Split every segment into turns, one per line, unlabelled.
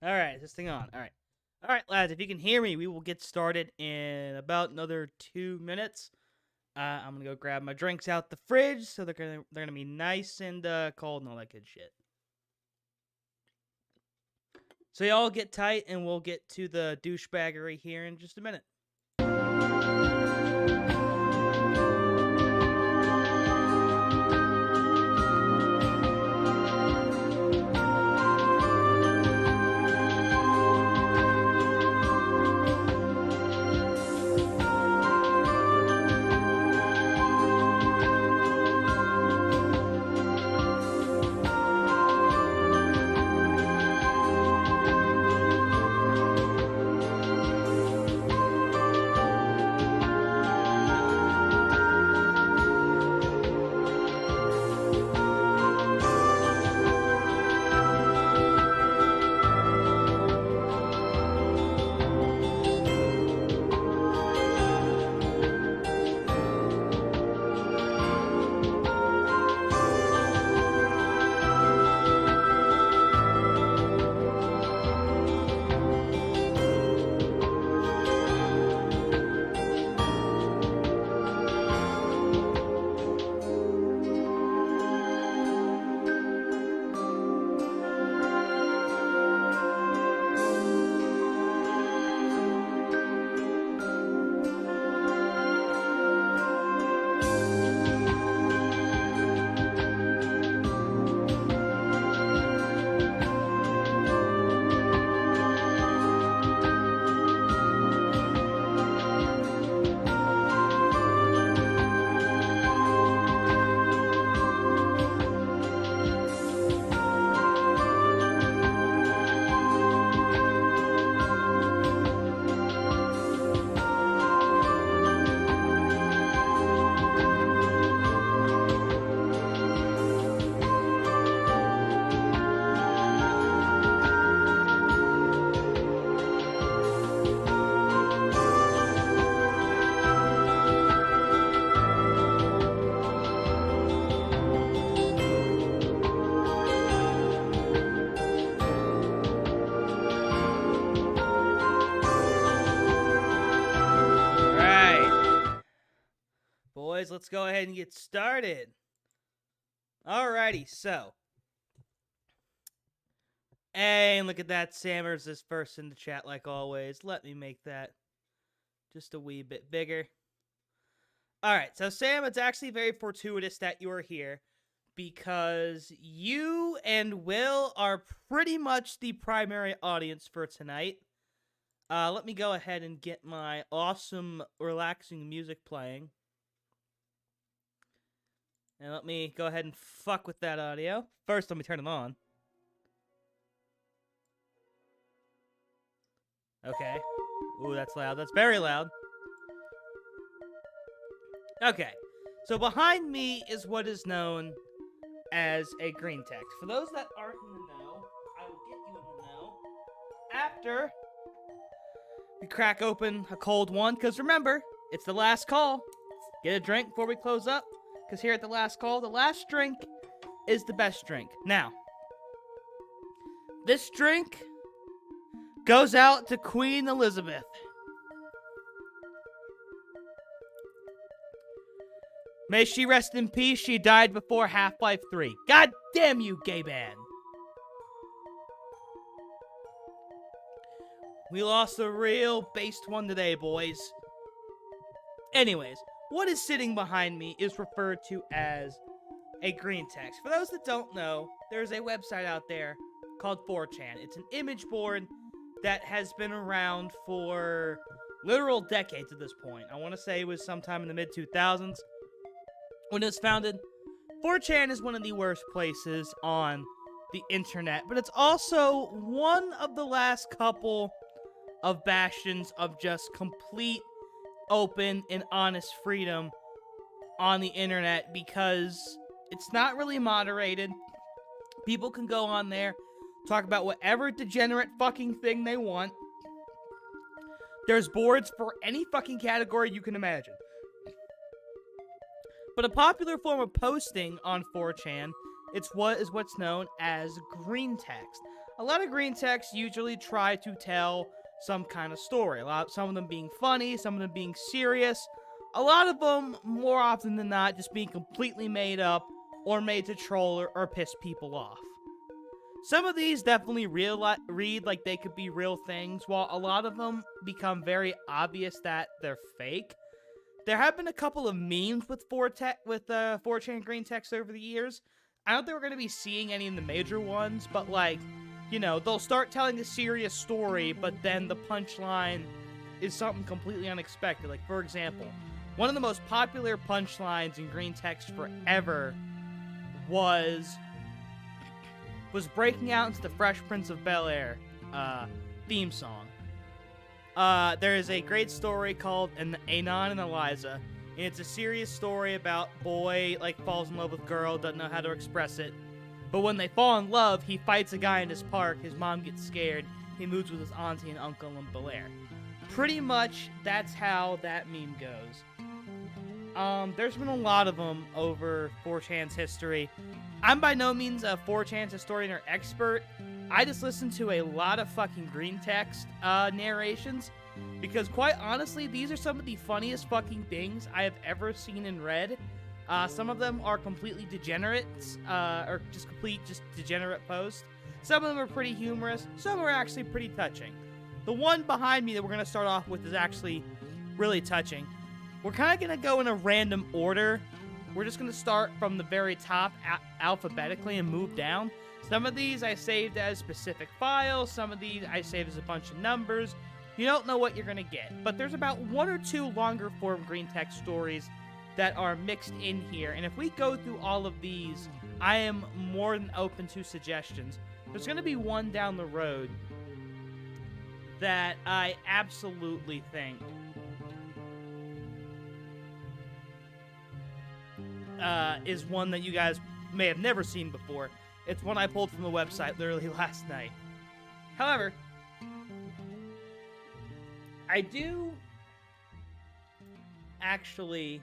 Alright, is this thing on? Alright. Alright, lads, if you can hear me, we will get started in about another 2 minutes. I'm gonna go grab my drinks out the fridge, so they're gonna be nice and cold and all that good shit. So y'all get tight, and we'll get to the douchebaggery here in just a minute. Boys, let's go ahead and get started. Alrighty, so. And look at that, Sammers is first in the chat like always. Let me make that just a wee bit bigger. Alright, so Sam, it's actually very fortuitous that you're here, because you and Will are pretty much the primary audience for tonight. Let me go ahead and get my awesome, relaxing music playing. And let me go ahead and fuck with that audio. First, let me turn it on. Okay. Ooh, that's loud. That's very loud. Okay. So behind me is what is known as a green text. For those that aren't in the know, I will get you in the know after we crack open a cold one. Because remember, it's the last call. Get a drink before we close up. Because here at the last call, the last drink is the best drink. Now, this drink goes out to Queen Elizabeth. May she rest in peace. She died before Half-Life 3. God damn you, gay man. We lost a real based one today, boys. Anyways. What is sitting behind me is referred to as a green text. For those that don't know, there's a website out there called 4chan. It's an image board that has been around for literal decades at this point. I want to say it was sometime in the mid-2000s when it was founded. 4chan is one of the worst places on the internet, but it's also one of the last couple of bastions of just complete open and honest freedom on the internet, because it's not really moderated. People can go on there, talk about whatever degenerate fucking thing they want. There's boards for any fucking category you can imagine. But a popular form of posting on 4chan, it's what's known as Greentexts. a lot of green texts usually try to tell some kind of story. Some of them being funny, some of them being serious. A lot of them, more often than not, just being completely made up or made to troll or piss people off. Some of these definitely read like they could be real things, while a lot of them become very obvious that they're fake. There have been a couple of memes with 4chan green text over the years. I don't think we're going to be seeing any of the major ones, but like, you know, they'll start telling a serious story, but then the punchline is something completely unexpected. Like, for example, one of the most popular punchlines in green text forever was breaking out into the Fresh Prince of Bel-Air theme song. There is a great story called Anon and Eliza, and it's a serious story about boy, like, falls in love with girl, doesn't know how to express it. But when they fall in love, he fights a guy in his park, his mom gets scared, he moves with his auntie and uncle in Bel-Air. Pretty much, that's how that meme goes. There's been a lot of them over 4chan's history. I'm by no means a 4chan's historian or expert. I just listen to a lot of fucking green text narrations, because quite honestly, these are some of the funniest fucking things I have ever seen and read. Some of them are completely degenerates, or just degenerate posts. Some of them are pretty humorous, some are actually pretty touching. The one behind me that we're going to start off with is actually really touching. We're kind of going to go in a random order. We're just going to start from the very top alphabetically and move down. Some of these I saved as specific files. Some of these I saved as a bunch of numbers. You don't know what you're going to get. But there's about one or two longer form green text stories that are mixed in here. And if we go through all of these, I am more than open to suggestions. There's going to be one down the road that I absolutely think is one that you guys may have never seen before. It's one I pulled from the website literally last night. However, I do actually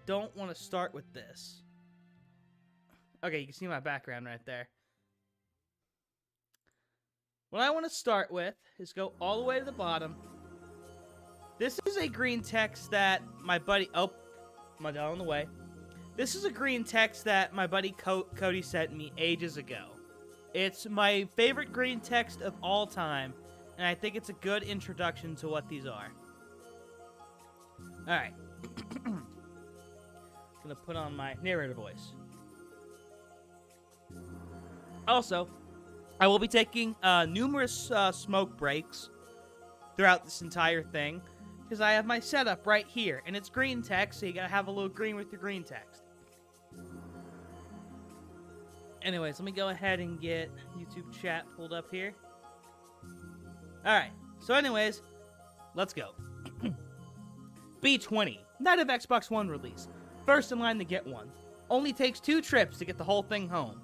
don't want to start with this. Okay, you can see my background right there. What I want to start with is go all the way to the bottom. This is a green text that my buddy... Oh, am I down on the way? This is a green text that my buddy Cody sent me ages ago. It's my favorite green text of all time, and I think it's a good introduction to what these are. Alright. Gonna put on my narrator voice. Also, I will be taking numerous smoke breaks throughout this entire thing, because I have my setup right here, and it's green text, so you gotta have a little green with your green text. Anyways, let me go ahead and get YouTube chat pulled up here. Alright, so anyways, let's go. B20, night of Xbox One release. First in line to get one. Only takes 2 trips to get the whole thing home.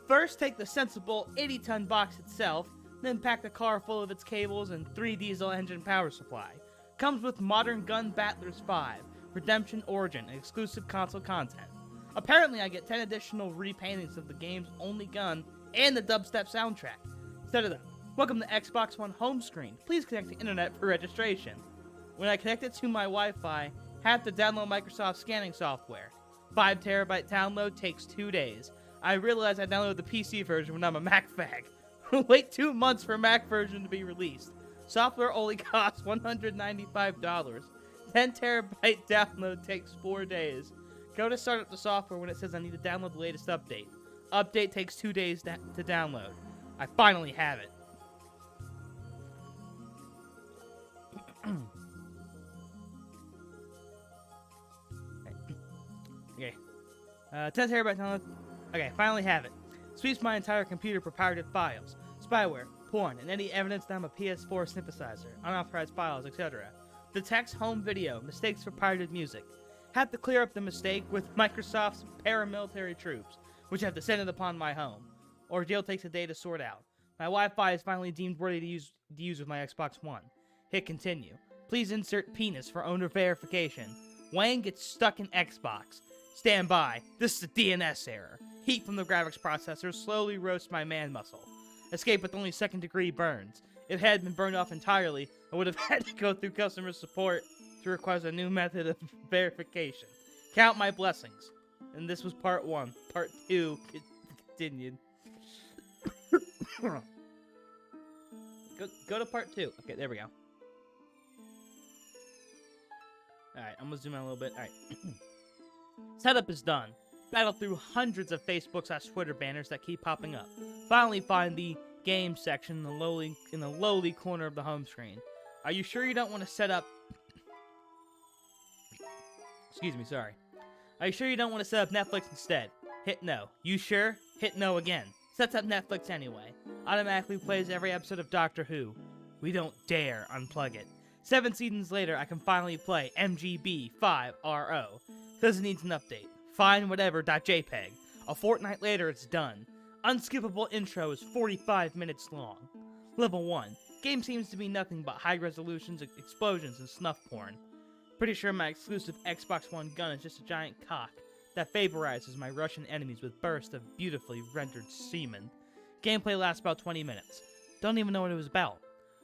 First, take the sensible 80-ton box itself, then pack the car full of its cables and 3 diesel engine power supply. Comes with Modern Gun Battlers 5, Redemption Origin, and exclusive console content. Apparently, I get 10 additional repaintings of the game's only gun and the dubstep soundtrack. Instead of that, welcome to Xbox One home screen. Please connect to internet for registration. When I connect it to my Wi-Fi, have to download Microsoft scanning software. 5 terabyte download takes 2 days. I realized I downloaded the PC version when I'm a Mac fag. Wait 2 months for Mac version to be released. Software only costs $195. 10 terabyte download takes 4 days. Go to start up the software when it says I need to download the latest update. Update takes 2 days to download. I finally have it. Okay. 10 terabyte download. Okay, finally have it. Sweeps my entire computer for pirated files, spyware, porn, and any evidence that I'm a PS4 synthesizer, unauthorized files, etc. Detects home video, mistakes for pirated music. Have to clear up the mistake with Microsoft's paramilitary troops, which have descended upon my home. Ordeal takes a day to sort out. My Wi-Fi is finally deemed worthy to use with my Xbox One. Hit continue. Please insert penis for owner verification. Wang gets stuck in Xbox. Stand by. This is a DNS error. Heat from the graphics processor slowly roasts my man muscle. Escape with only second-degree burns. If it had been burned off entirely, I would have had to go through customer support to request a new method of verification. Count my blessings. And this was part 1. Part 2 continued. Go to part 2. Okay, there we go. Alright, I'm gonna zoom out a little bit. Alright. Setup is done. Battle through hundreds of Facebook/Twitter banners that keep popping up. Finally find the game section in the lowly corner of the home screen. Are you sure you don't want to set up... Excuse me, sorry. Are you sure you don't want to set up Netflix instead? Hit no. You sure? Hit no again. Sets up Netflix anyway. Automatically plays every episode of Doctor Who. We don't dare unplug it. 7 seasons later, I can finally play MGB5RO. Says it needs an update. Fine whatever.jpg. A fortnight later, it's done. Unskippable intro is 45 minutes long. Level 1. Game seems to be nothing but high resolutions, explosions, and snuff porn. Pretty sure my exclusive Xbox One gun is just a giant cock that vaporizes my Russian enemies with bursts of beautifully rendered semen. Gameplay lasts about 20 minutes. Don't even know what it was about.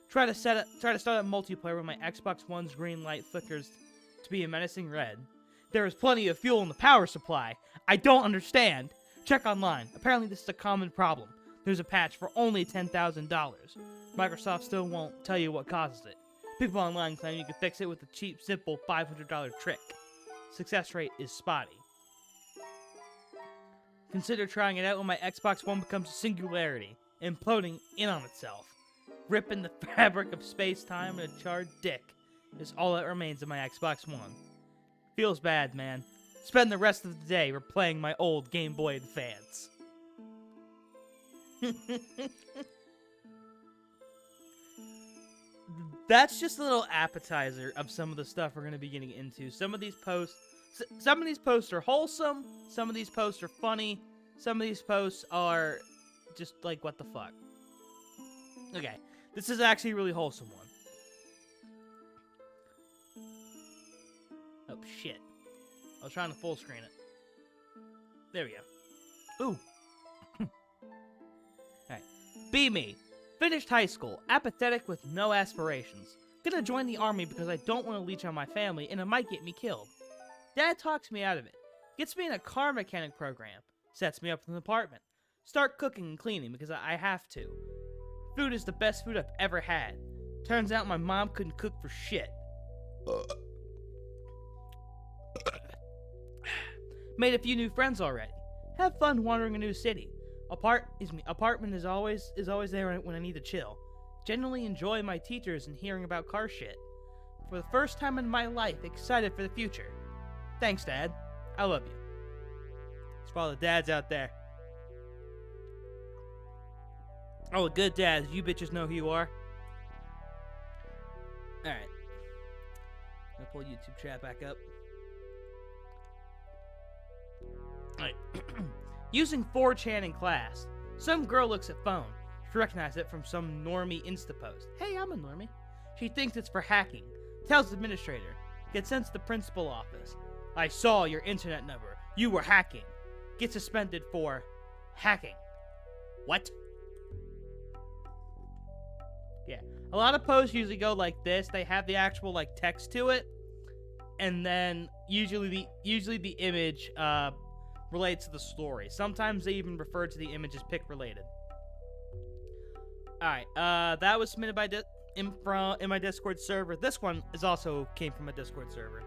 Try to start up multiplayer when my Xbox One's green light flickers to be a menacing red. There is plenty of fuel in the power supply. I don't understand. Check online. Apparently this is a common problem. There's a patch for only $10,000. Microsoft still won't tell you what causes it. People online claim you can fix it with a cheap, simple $500 trick. Success rate is spotty. Consider trying it out when my Xbox One becomes a singularity, imploding in on itself. Ripping the fabric of space-time and a charred dick is all that remains of my Xbox One. Feels bad, man. Spend the rest of the day replaying my old Game Boy Advance. That's just a little appetizer of some of the stuff we're going to be getting into. Some of these posts are wholesome. Some of these posts are funny. Some of these posts are just like, what the fuck. Okay, this is actually a really wholesome one. Oh, shit. I was trying to full screen it. There we go. Ooh. Alright. Be me. Finished high school. Apathetic with no aspirations. Gonna join the army because I don't want to leech on my family and it might get me killed. Dad talks me out of it. Gets me in a car mechanic program. Sets me up in an apartment. Start cooking and cleaning because I have to. Food is the best food I've ever had. Turns out my mom couldn't cook for shit. Made a few new friends already. Have fun wandering a new city. Apartment is always there when I need to chill. Generally enjoy my teachers and hearing about car shit. For the first time in my life, excited for the future. Thanks, Dad. I love you. It's for all the dads out there. Oh, good dads. You bitches know who you are. Alright. I'll pull YouTube chat back up. Alright. Using 4chan in class. Some girl looks at phone. She recognizes it from some Normie Insta post. Hey, I'm a Normie. She thinks it's for hacking. Tells the administrator. Gets sent to the principal office. I saw your internet number. You were hacking. Get suspended for hacking. What? Yeah. A lot of posts usually go like this. They have the actual like text to it. And then usually the image relates to the story. Sometimes they even refer to the image as pic related. Alright, that was submitted by in my Discord server. This one came from a Discord server.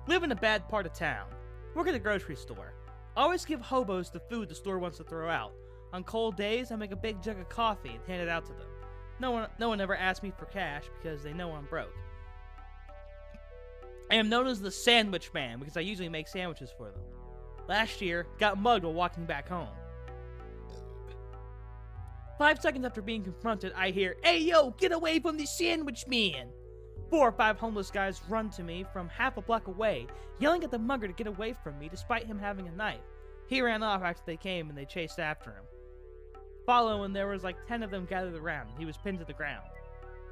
Live in a bad part of town. Work at a grocery store. Always give hobos the food the store wants to throw out. On cold days, I make a big jug of coffee and hand it out to them. No one ever asks me for cash because they know I'm broke. I am known as the Sandwich Man because I usually make sandwiches for them. Last year, got mugged while walking back home. 5 seconds after being confronted, I hear, "Hey yo, get away from the Sandwich Man!" 4 or 5 homeless guys run to me from half a block away, yelling at the mugger to get away from me despite him having a knife. He ran off after they came and they chased after him. Following, there was like 10 of them gathered around. He was pinned to the ground.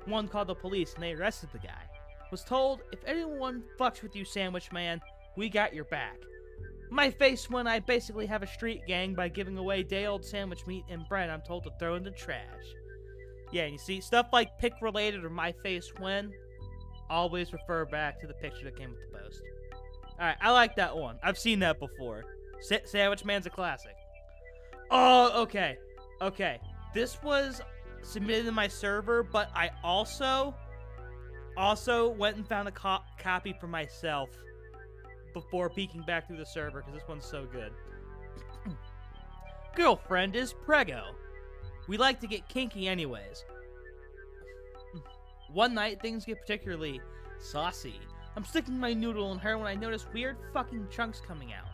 One called the police and they arrested the guy. Was told, if anyone fucks with you, Sandwich Man, we got your back. My face when I basically have a street gang by giving away day-old sandwich meat and bread I'm told to throw in the trash. Yeah, and you see, stuff like pick-related or my face when, always refer back to the picture that came with the post. Alright, I like that one. I've seen that before. Sandwich Man's a classic. Oh, okay. Okay. This was submitted to my server, but I also went and found a copy for myself before peeking back through the server, because this one's so good. Girlfriend is preggo. We like to get kinky anyways. One night, things get particularly saucy. I'm sticking my noodle in her when I notice weird fucking chunks coming out.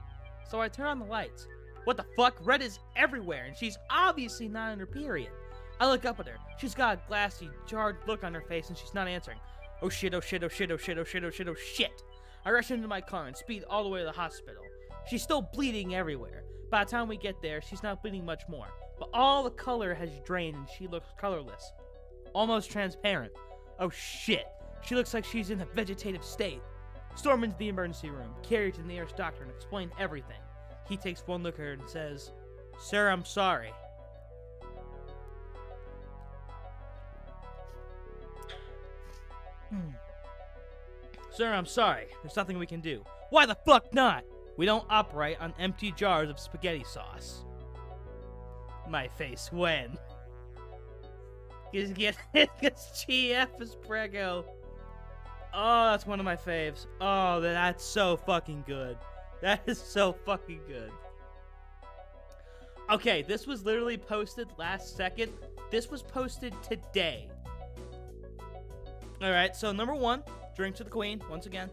So I turn on the lights. What the fuck? Red is everywhere, and she's obviously not in her period. I look up at her. She's got a glassy, jarred look on her face, and she's not answering. Oh shit, oh shit, oh shit, oh shit, oh shit, oh shit, oh shit. I rush into my car and speed all the way to the hospital. She's still bleeding everywhere. By the time we get there, she's not bleeding much more. But all the color has drained, and she looks colorless. Almost transparent. Oh shit. She looks like she's in a vegetative state. Storm into the emergency room, carry her to the nearest doctor, and explain everything. He takes one look at her and says, "Sir, I'm sorry." Sir, I'm sorry. There's nothing we can do. Why the fuck not? We don't operate on empty jars of spaghetti sauce. My face when? Gets GF is preggo. Oh, that's one of my faves. Oh, that's so fucking good. That is so fucking good. Okay, this was literally posted last second. This was posted today. Alright, so number 1, drink to the queen, once again.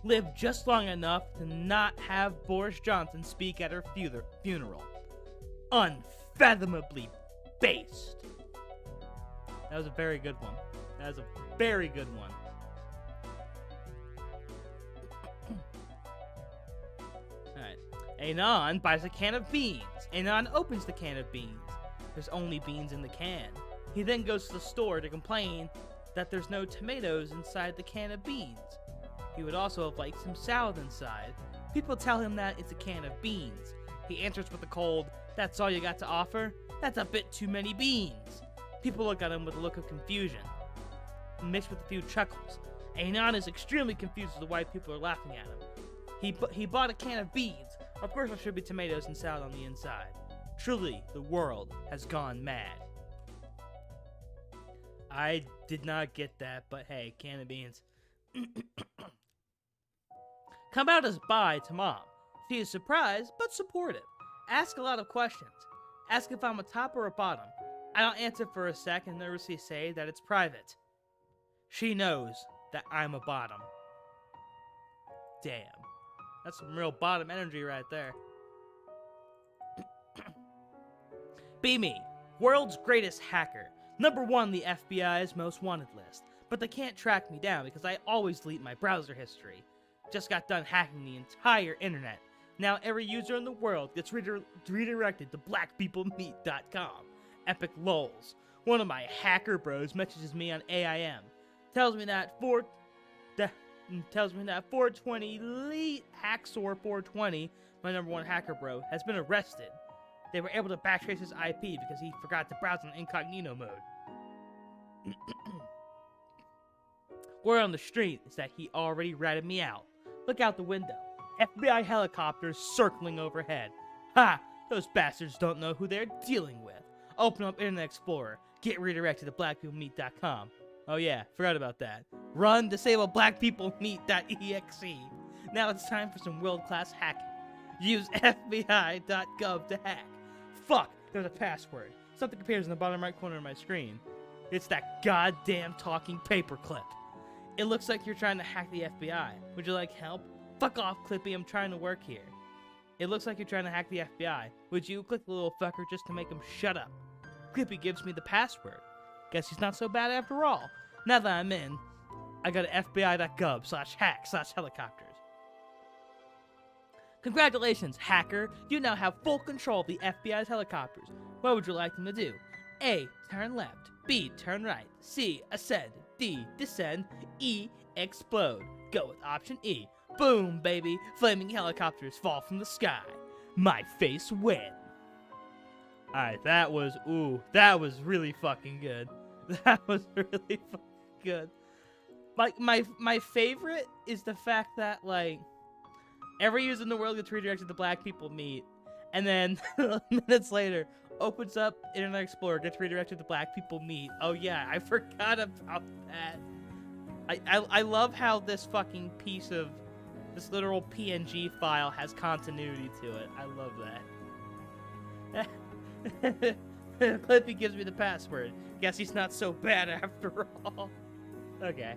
Live just long enough to not have Boris Johnson speak at her funeral. Unfathomably based. That was a very good one. That was a very good one. Alright. Anon buys a can of beans. Anon opens the can of beans. There's only beans in the can. He then goes to the store to complain that there's no tomatoes inside the can of beans. He would also have liked some salad inside. People tell him that it's a can of beans. He answers with a cold, "That's all you got to offer? That's a bit too many beans." People look at him with a look of confusion, mixed with a few chuckles. Anon is extremely confused as to why people are laughing at him. He bought a can of beans. Of course there should be tomatoes and salad on the inside. Truly, the world has gone mad. I did not get that, but hey, can of beans. Come out as bi to mom. She is surprised, but supportive. Ask a lot of questions. Ask if I'm a top or a bottom. I don't answer for a sec and nervously say that it's private. She knows that I'm a bottom. Damn. That's some real bottom energy right there. Be me, world's greatest hacker. Number 1 on the FBI's most wanted list. But they can't track me down because I always delete my browser history. Just got done hacking the entire internet. Now every user in the world gets redirected to blackpeoplemeet.com. Epic lols. One of my hacker bros messages me on AIM. Tells me that 420 Elite Hacksaw 420, my number 1 hacker bro, has been arrested. They were able to backtrace his IP because he forgot to browse in incognito mode. Word on the street is that he already ratted me out. Look out the window. FBI helicopters circling overhead. Ha! Those bastards don't know who they're dealing with. Open up Internet Explorer. Get redirected to blackpeoplemeet.com. Oh yeah, forgot about that. Run, disable blackpeoplemeet.exe. Now it's time for some world-class hacking. Use FBI.gov to hack. Fuck, there's a password. Something appears in the bottom right corner of my screen. It's that goddamn talking paperclip. It looks like you're trying to hack the FBI. Would you like help? Fuck off, Clippy, I'm trying to work here. It looks like you're trying to hack the FBI. Would you click the little fucker just to make him shut up? Clippy gives me the password. Guess he's not so bad after all. Now that I'm in, I go to fbi.gov/hack/helicopters. Congratulations, hacker! You now have full control of the FBI's helicopters. What would you like them to do? A. Turn left. B. Turn right. C. Ascend. D. Descend. E. Explode. Go with option E. Boom, baby. Flaming helicopters fall from the sky. My face win. Alright, that was really fucking good. That was really fucking good. Like, my favorite is the fact that, like, every user in the world gets redirected to Black People Meet, and then minutes later, opens up Internet Explorer, gets redirected to Black People Meet. Oh yeah, I forgot about that. I love how this fucking piece of this literal PNG file has continuity to it. I love that. Clippy gives me the password. Guess he's not so bad after all. Okay.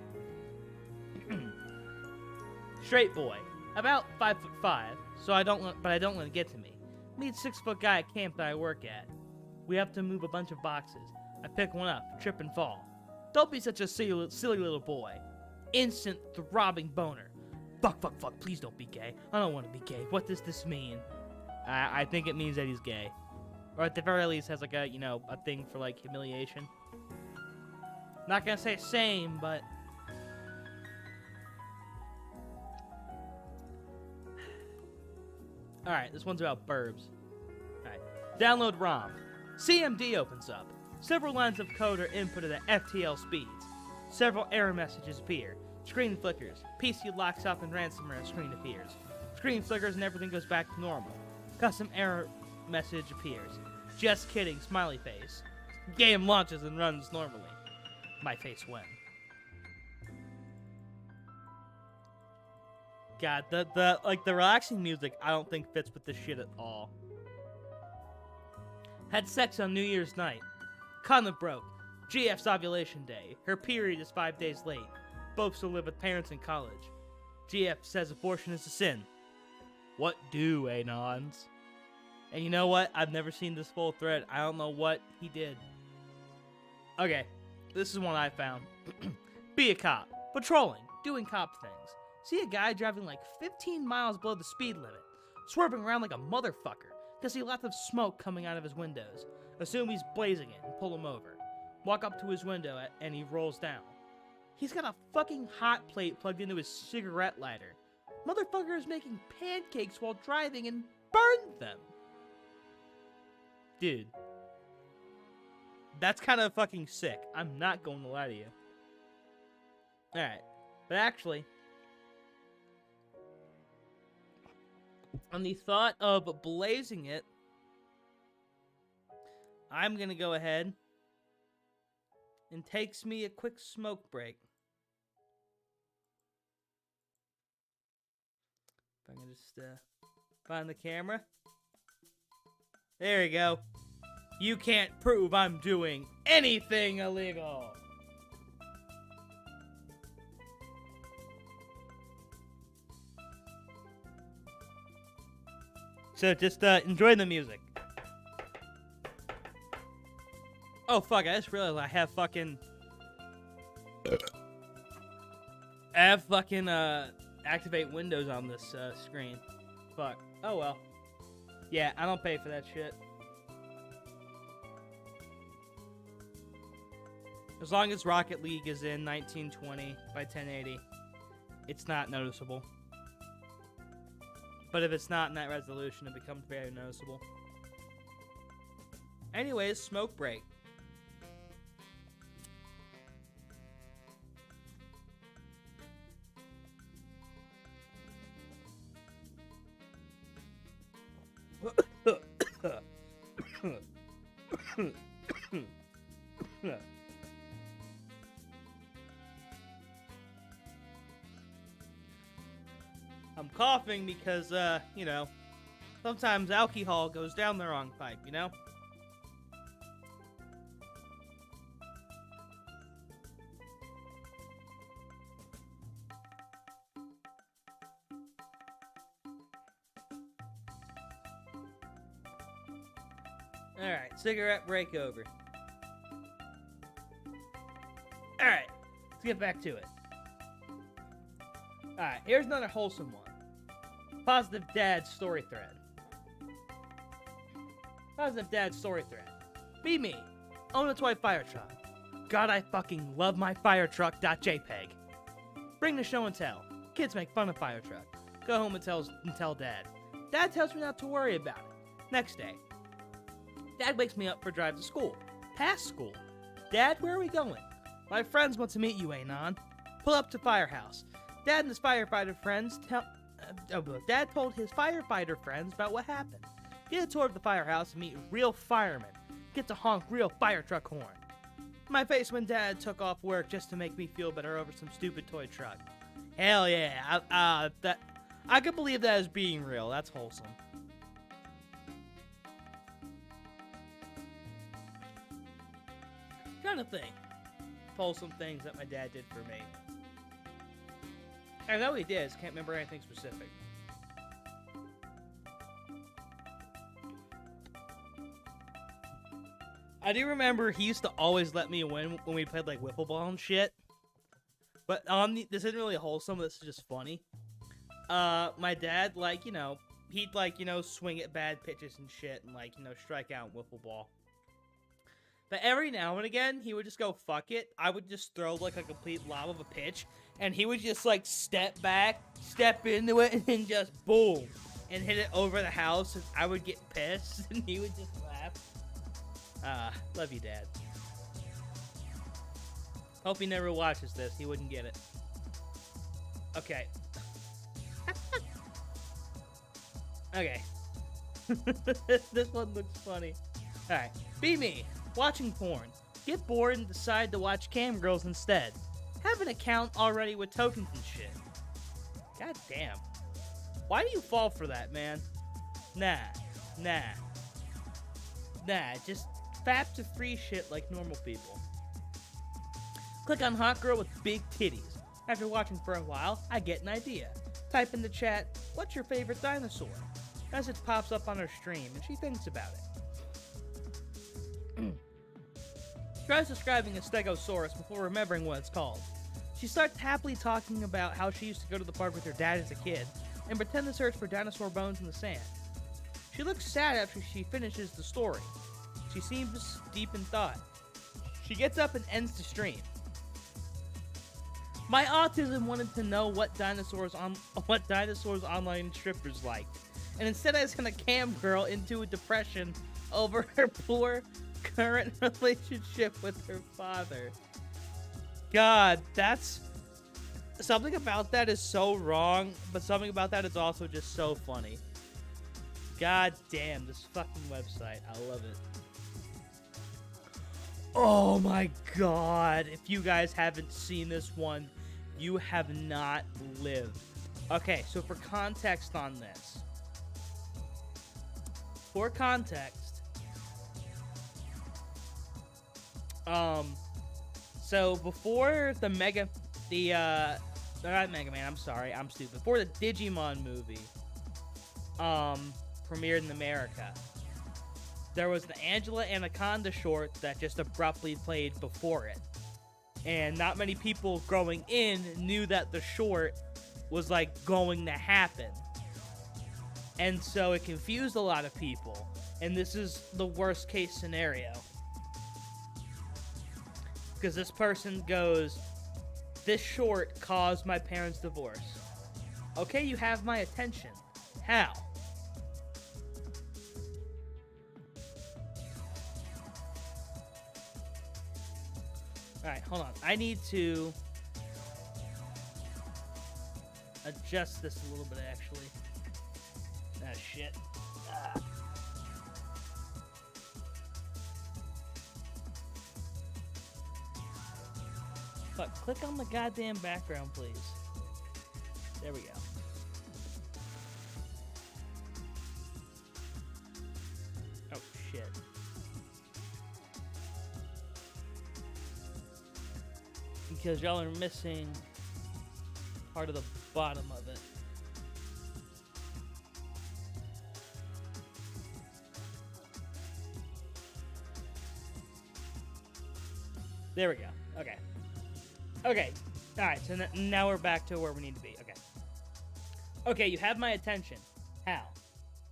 Straight boy, about 5'5", so I don't let it get to me. Meet 6-foot guy at camp that I work at. We have to move a bunch of boxes. I pick one up, trip and fall. Don't be such a silly little boy. Instant throbbing boner. Fuck, please don't be gay. I don't want to be gay. What does this mean? I think it means that he's gay. Or at the very least has like a, you know, a thing for like humiliation. Not gonna say same, but... Alright, this one's about burbs. Alright. Download ROM. CMD opens up. Several lines of code are inputted at FTL speeds. Several error messages appear. Screen flickers. PC locks up and ransomware screen appears. Screen flickers and everything goes back to normal. Custom error message appears. Just kidding, smiley face. Game launches and runs normally. My face when. God, the relaxing music I don't think fits with this shit at all. Had sex on New Year's night. Condom broke. GF's ovulation day. Her period is 5 days late. Both still live with parents in college. GF says abortion is a sin. What do, Anons? And you know what? I've never seen this full thread. I don't know what he did. Okay, this is one I found. Be a cop. Patrolling. Doing cop things. See a guy driving like 15 miles below the speed limit. Swerving around like a motherfucker. Because he lots of smoke coming out of his windows. Assume he's blazing it and pull him over. Walk up to his window and he rolls down. He's got a fucking hot plate plugged into his cigarette lighter. Motherfucker is making pancakes while driving and burned them. Dude. That's kind of fucking sick. I'm not going to lie to you. Alright. But actually, on the thought of blazing it, I'm going to go ahead and takes me a quick smoke break. If I can just find the camera. There you go. You can't prove I'm doing anything illegal. So just enjoy the music. Oh fuck, I just realized I have fucking activate Windows on this screen. Fuck. Oh well. Yeah, I don't pay for that shit. As long as Rocket League is in 1920 by 1080, it's not noticeable. But if it's not in that resolution, it becomes very noticeable. Anyways, smoke break. I'm coughing because, you know, sometimes alcohol goes down the wrong pipe, you know? Alright, cigarette break over. Alright, let's get back to it. Alright, here's another wholesome one. Positive Dad story thread. Positive Dad story thread. Be me. Own a toy fire truck. God, I fucking love my fire truck.jpg. Bring the show and tell. Kids make fun of fire truck. Go home and tell Dad. Dad tells me not to worry about it. Next day. Dad wakes me up for a drive to school. Past school. Dad, where are we going? My friends want to meet you, Anon. Pull up to firehouse. Dad and his firefighter friends Dad told his firefighter friends about what happened. Get a tour of the firehouse and meet real firemen. Get to honk real fire truck horn. My face when Dad took off work just to make me feel better over some stupid toy truck. Hell yeah, I could believe that as being real. That's wholesome. Trying to think. Wholesome things that my dad did for me. I know he did, can't remember anything specific. I do remember he used to always let me win when we played like wiffle ball and shit. But this isn't really wholesome, this is just funny. My dad, like, you know, he'd like, you know, swing at bad pitches and shit and like, you know, strike out in wiffle ball. But every now and again, he would just go, fuck it. I would just throw like a complete lob of a pitch, and he would just like step back, step into it, and then just boom, and hit it over the house, and I would get pissed, and he would just laugh. Love you, Dad. Hope he never watches this. He wouldn't get it. Okay. Okay. This one looks funny. Alright. Be me. Watching porn. Get bored and decide to watch cam girls instead. Have an account already with tokens and shit. God damn. Why do you fall for that, man? Nah. Just fap to free shit like normal people. Click on hot girl with big titties. After watching for a while, I get an idea. Type in the chat, what's your favorite dinosaur? Message pops up on her stream, and she thinks about it. Tries describing a stegosaurus before remembering what it's called. She starts happily talking about how she used to go to the park with her dad as a kid and pretend to search for dinosaur bones in the sand. She looks sad after she finishes the story. She seems deep in thought. She gets up and ends the stream. My autism wanted to know what dinosaurs online strippers liked, and instead I sent a cam girl into a depression over her poor current relationship with her father. God, that's... Something about that is so wrong, but something about that is also just so funny. God damn, this fucking website. I love it. Oh my god. If you guys haven't seen this one, you have not lived. Okay, so for context on this. For context. So before not Mega Man, I'm sorry, I'm stupid. Before the Digimon movie, premiered in America, there was the Angela Anaconda short that just abruptly played before it. And not many people growing in knew that the short was like going to happen. And so it confused a lot of people. And this is the worst case scenario. Because this person goes, this short caused my parents' divorce. Okay, you have my attention. How? Alright, hold on. I need to adjust this a little bit, actually. Ah, shit. Ah. Fuck, click on the goddamn background, please. There we go. Oh, shit. Because y'all are missing part of the bottom of it. There we go. Okay. Okay. Alright, so now we're back to where we need to be. Okay. Okay, you have my attention. How?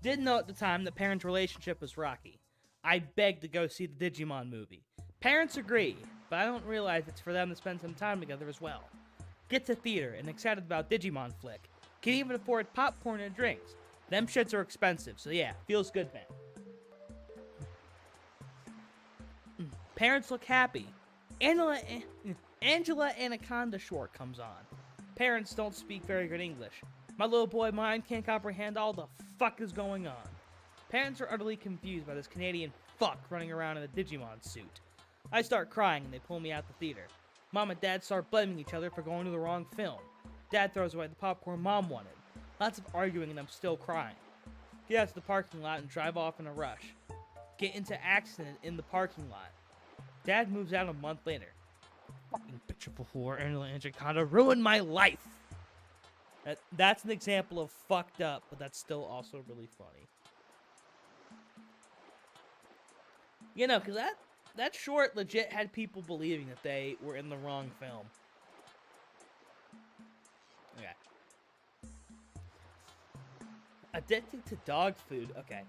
Didn't know at the time that parents' relationship was rocky. I begged to go see the Digimon movie. Parents agree. but I don't realize it's for them to spend some time together as well. Get to theater and excited about Digimon flick. Can even afford popcorn and drinks. Them shits are expensive, so yeah, feels good, man. Parents look happy. Angela Anaconda short comes on. Parents don't speak very good English. My little boy mind can't comprehend all the fuck is going on. Parents are utterly confused by this Canadian fuck running around in a Digimon suit. I start crying and they pull me out the theater. Mom and Dad start blaming each other for going to the wrong film. Dad throws away the popcorn Mom wanted. Lots of arguing and I'm still crying. Get out to the parking lot and drive off in a rush. Get into accident in the parking lot. Dad moves out a month later. Fucking bitch of a whore, Angela Anaconda ruined my life! That's an example of fucked up, but that's still also really funny. You know, because that short legit had people believing that they were in the wrong film. Okay. Addicted to dog food. Okay.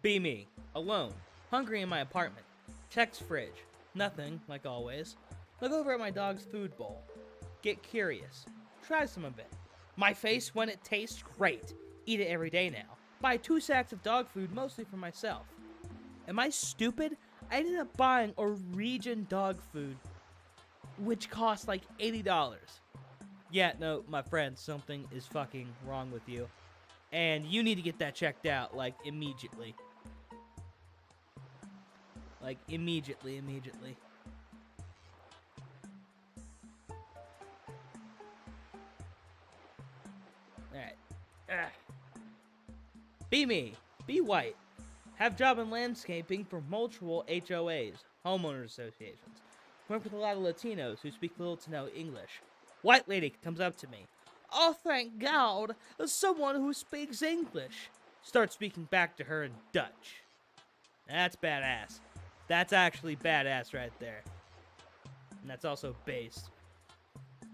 Be me. Alone. Hungry in my apartment. Checks fridge. Nothing, like always. Look over at my dog's food bowl. Get curious. Try some of it. My face when it tastes great. Eat it every day now. Buy 2 sacks of dog food, mostly for myself. Am I stupid? I ended up buying Norwegian dog food, which cost like $80. Yeah, no, my friend, something is fucking wrong with you. And you need to get that checked out, like, immediately. Like, immediately. Alright. Be me. Be white. Have job in landscaping for multiple HOAs, homeowners associations. Work with a lot of Latinos who speak little to no English. White lady comes up to me. Oh, thank God, someone who speaks English. Start speaking back to her in Dutch. That's badass. That's actually badass right there. And that's also based.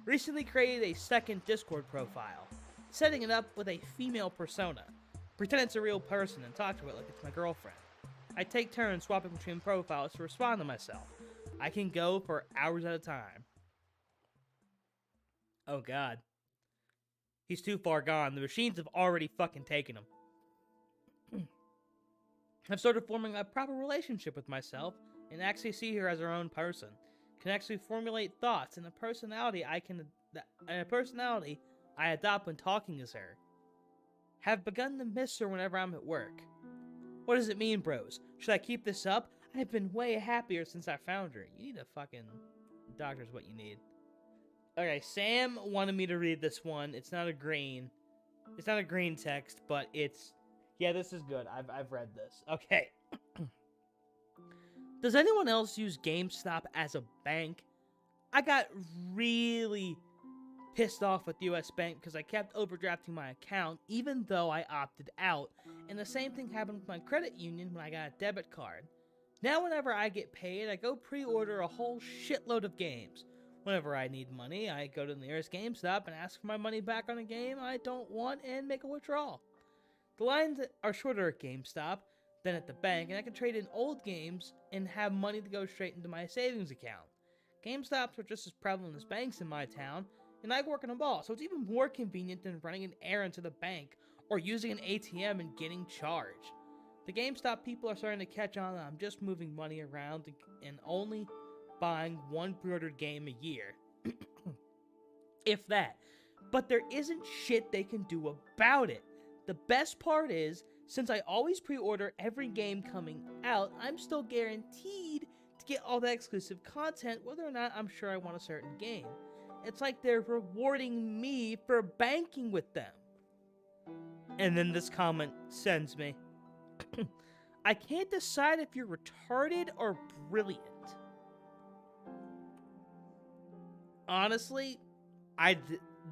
Recently created a second Discord profile. Setting it up with a female persona. Pretend it's a real person and talk to it like it's my girlfriend. I take turns swapping between profiles to respond to myself. I can go for hours at a time. Oh god. He's too far gone. The machines have already fucking taken him. I've started forming a proper relationship with myself and actually see her as her own person. Can actually formulate thoughts and a personality I adopt when talking as her. Have begun to miss her whenever I'm at work. What does it mean, bros? Should I keep this up? I've been way happier since I found her. You need a fucking doctor's what you need. Okay, Sam wanted me to read this one. It's not a green text, but it's... Yeah, this is good. I've read this. Okay. Does anyone else use GameStop as a bank? I got really pissed off with US Bank because I kept overdrafting my account even though I opted out. And the same thing happened with my credit union when I got a debit card. Now whenever I get paid, I go pre-order a whole shitload of games. Whenever I need money, I go to the nearest GameStop and ask for my money back on a game I don't want and make a withdrawal. The lines are shorter at GameStop than at the bank, and I can trade in old games and have money to go straight into my savings account. GameStops are just as prevalent as banks in my town, and I work in a mall, so it's even more convenient than running an errand to the bank or using an ATM and getting charged. The GameStop people are starting to catch on that I'm just moving money around and only buying one pre-ordered game a year. If that. But there isn't shit they can do about it. The best part is, since I always pre-order every game coming out, I'm still guaranteed to get all that exclusive content whether or not I'm sure I want a certain game. It's like they're rewarding me for banking with them. And then this comment sends me. I can't decide if you're retarded or brilliant. Honestly,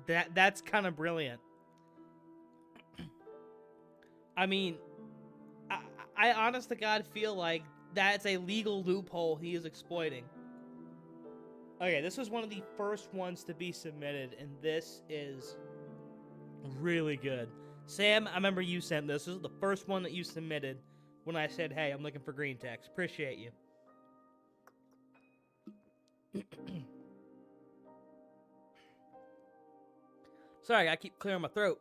that's kind of brilliant. I mean, I honest to God feel like that's a legal loophole he is exploiting. Okay, this was one of the first ones to be submitted, and this is really good. Sam, I remember you sent this. This is the first one that you submitted when I said, hey, I'm looking for Greentexts. Appreciate you. Sorry, I keep clearing my throat.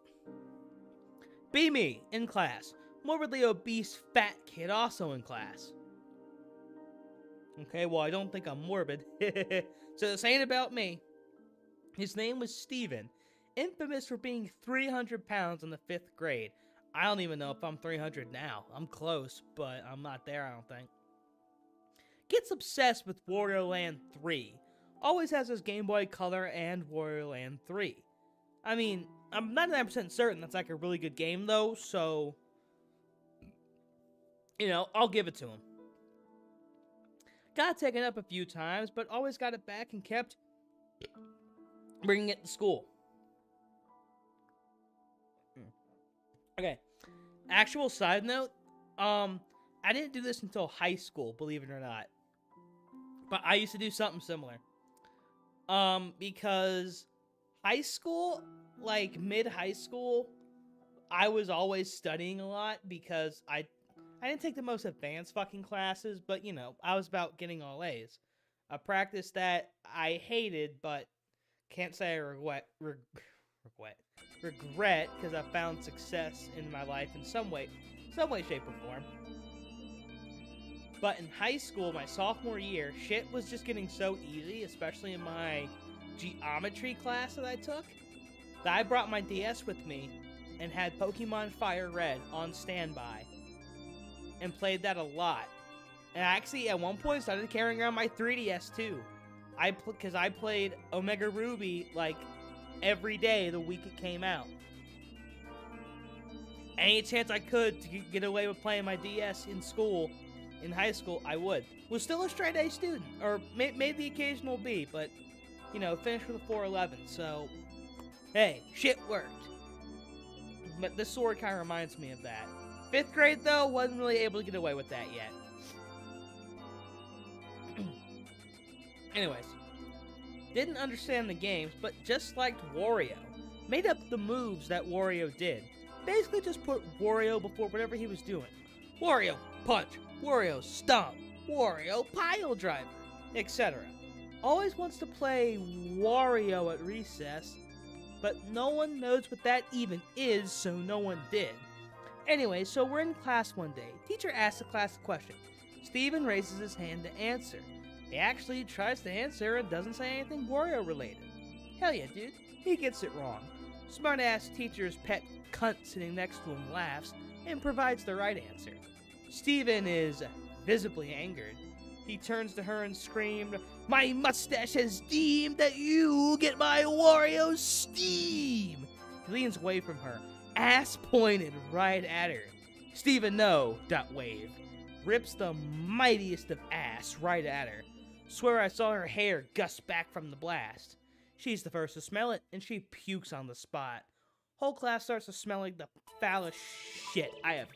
Be me, in class. Morbidly obese fat kid also in class. Okay, well, I don't think I'm morbid. So this ain't about me. His name was Steven, infamous for being 300 pounds in the 5th grade. I don't even know if I'm 300 now. I'm close, but I'm not there, I don't think. Gets obsessed with Wario Land 3. Always has his Game Boy Color and Wario Land 3. I mean, I'm 99% certain that's like a really good game, though, so, you know, I'll give it to him. Got taken up a few times, but always got it back and kept bringing it to school. Okay, actual side note, I didn't do this until high school, believe it or not. But I used to do something similar. Because high school, like mid-high school, I was always studying a lot because I didn't take the most advanced fucking classes, but you know, I was about getting all A's. A practice that I hated, but can't say I regret because I found success in my life in some way, shape, or form. But in high school, my sophomore year, shit was just getting so easy, especially in my geometry class that I took, that I brought my DS with me and had Pokemon Fire Red on standby and played that a lot. And actually, at one point, started carrying around my 3DS too. Because I played Omega Ruby like every day the week it came out. Any chance I could to get away with playing my DS in school, in high school, I would. Was still a straight A student, or made the occasional B, but, you know, finished with a 411, so, hey, shit worked. But this sword kind of reminds me of that. 5th grade, though, wasn't really able to get away with that yet. Anyways, didn't understand the games, but just liked Wario. Made up the moves that Wario did. Basically just put Wario before whatever he was doing. Wario punch, Wario stomp, Wario pile driver, etc. Always wants to play Wario at recess, but no one knows what that even is, so no one did. Anyway, so we're in class one day. Teacher asks the class a question. Steven raises his hand to answer. He actually tries to answer and doesn't say anything Wario related. Hell yeah, dude. He gets it wrong. Smart-ass teacher's pet cunt sitting next to him laughs and provides the right answer. Steven is visibly angered. He turns to her and screamed, "My mustache has deemed that you get my Wario steam!" He leans away from her, ass pointed right at her. Steven, no, wave. Rips the mightiest of ass right at her. Swear I saw her hair gust back from the blast. She's the first to smell it, and she pukes on the spot. Whole class starts to smell like the foulest shit I have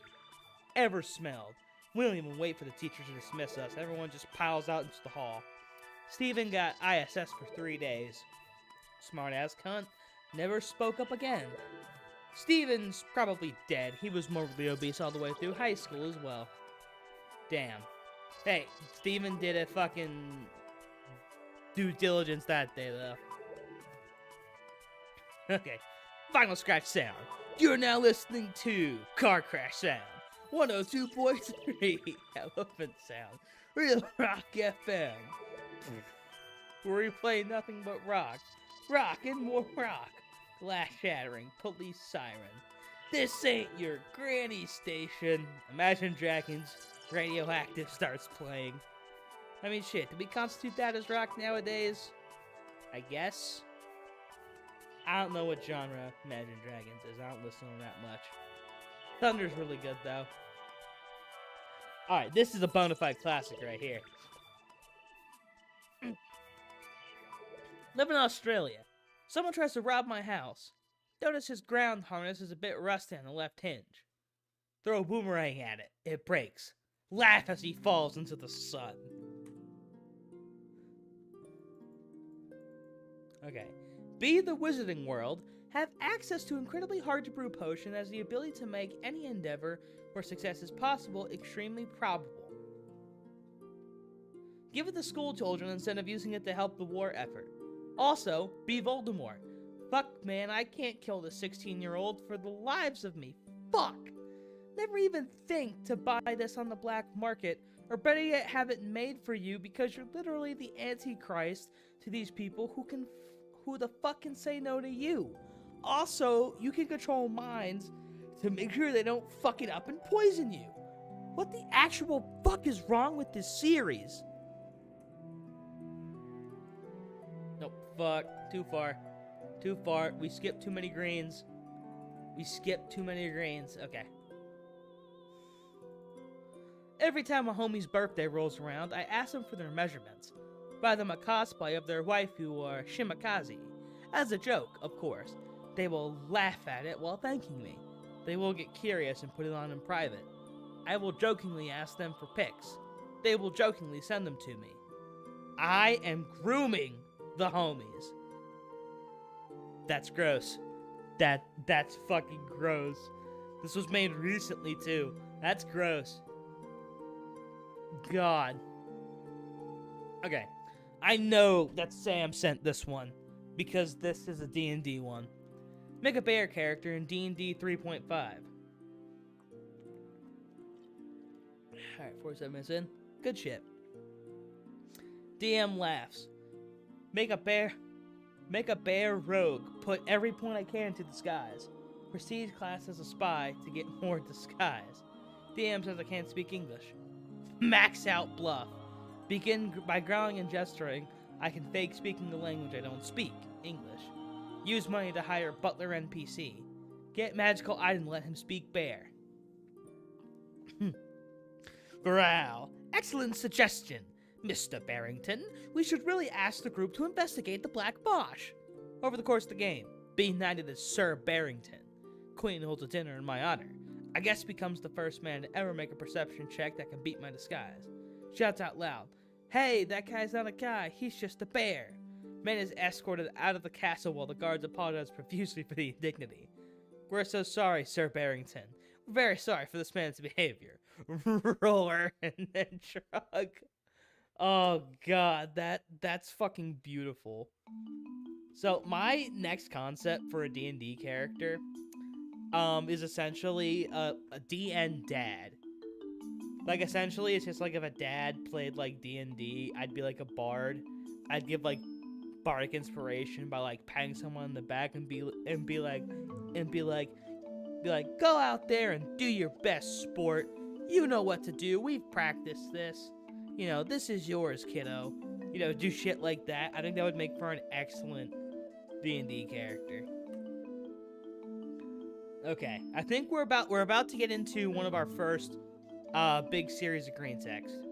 ever smelled. We don't even wait for the teachers to dismiss us. Everyone just piles out into the hall. Steven got ISS for 3 days. Smart-ass cunt never spoke up again. Steven's probably dead. He was morbidly obese all the way through high school as well. Damn. Hey, Steven did a fucking due diligence that day, though. Okay, final scratch sound. You're now listening to Car Crash Sound, 102.3 Elephant Sound, Real Rock FM, where we play nothing but rock. Rock and more rock. Glass shattering, police siren. This ain't your granny station. Imagine Dragons Radioactive starts playing. I mean, shit, do we constitute that as rock nowadays? I guess. I don't know what genre Imagine Dragons is. I don't listen to them that much. Thunder's really good, though. Alright, this is a bona fide classic right here. Live in Australia. Someone tries to rob my house. Notice his ground harness is a bit rusty on the left hinge. Throw a boomerang at it. It breaks. Laugh as he falls into the sun. Okay. Be the Wizarding World. Have access to incredibly hard to brew potion as the ability to make any endeavor where success is possible extremely probable. Give it to school children instead of using it to help the war effort. Also, be Voldemort. Fuck, man, I can't kill the 16-year-old for the lives of me. Fuck! Never even think to buy this on the black market, or better yet, have it made for you because you're literally the Antichrist to these people who the fuck can say no to you. Also, you can control minds to make sure they don't fuck it up and poison you. What the actual fuck is wrong with this series? Nope, fuck, too far. Too far. We skipped too many greens. Okay. Every time a homie's birthday rolls around, I ask them for their measurements. Buy them a cosplay of their waifu or shimakaze. As a joke, of course. They will laugh at it while thanking me. They will get curious and put it on in private. I will jokingly ask them for pics. They will jokingly send them to me. I am grooming the homies. That's gross. That's fucking gross. This was made recently too. That's gross. God. Okay. I know that Sam sent this one because this is a D&D one. Make a bear character in D&D 3.5. Alright, 47 minutes in. Good shit. DM laughs. Make a bear rogue. Put every point I can into disguise. Prestige class as a spy to get more disguise. DM says I can't speak English. Max out bluff. Begin by growling and gesturing. I can fake speaking the language I don't speak, English. Use money to hire butler NPC. Get magical item, let him speak bear. Growl. Excellent suggestion. Mr. Barrington, we should really ask the group to investigate the Black Bosch. Over the course of the game, be knighted as Sir Barrington. Queen holds a dinner in my honor. I guess becomes the first man to ever make a perception check that can beat my disguise. Shouts out loud, hey, that guy's not a guy, he's just a bear. Man is escorted out of the castle while the guards apologize profusely for the indignity. We're so sorry, Sir Barrington. We're very sorry for this man's behavior. Roar and then shrug. Oh god, that's fucking beautiful. So my next concept for a D&D character is essentially a DN dad. Like essentially it's just like if a dad played like D&D, I'd be like a bard. I'd give like bardic inspiration by like patting someone in the back and be like go out there and do your best, sport. You know what to do. We've practiced this. You know, this is yours, kiddo. You know, do shit like that. I think that would make for an excellent D&D character. Okay, I think we're about to get into one of our first big series of Greentexts.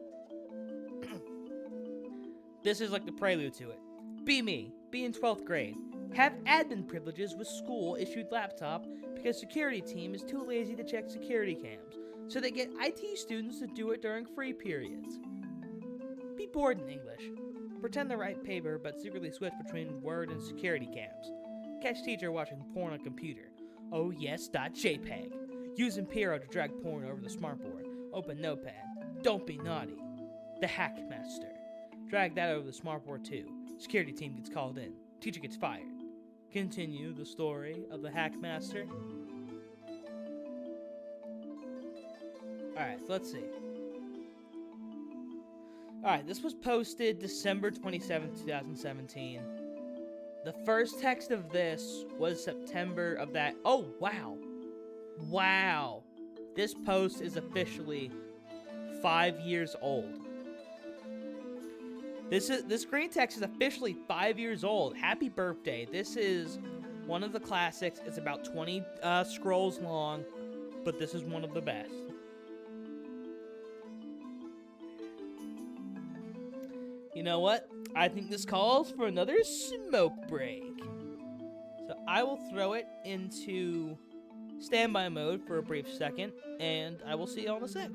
This is like the prelude to it. Be me. Be in 12th grade. Have admin privileges with school-issued laptop because security team is too lazy to check security cams, so they get IT students to do it during free periods. Be bored in English. Pretend to write paper, but secretly switch between Word and security cams. Catch teacher watching porn on computer. Oh yes, .jpeg. Use Impero to drag porn over the smartboard. Open Notepad. Don't be naughty. The Hackmaster. Drag that over the smartboard too. Security team gets called in. Teacher gets fired. Continue the story of the Hackmaster. Alright, so let's see. Alright, this was posted December 27th, 2017. The first text of this was September of that. Oh, wow. Wow. This post is officially 5 years old. This Greentext is officially 5 years old. Happy birthday. This is one of the classics. It's about 20 scrolls long, but this is one of the best. You know what? I think this calls for another smoke break. So I will throw it into standby mode for a brief second, and I will see you all in a sec.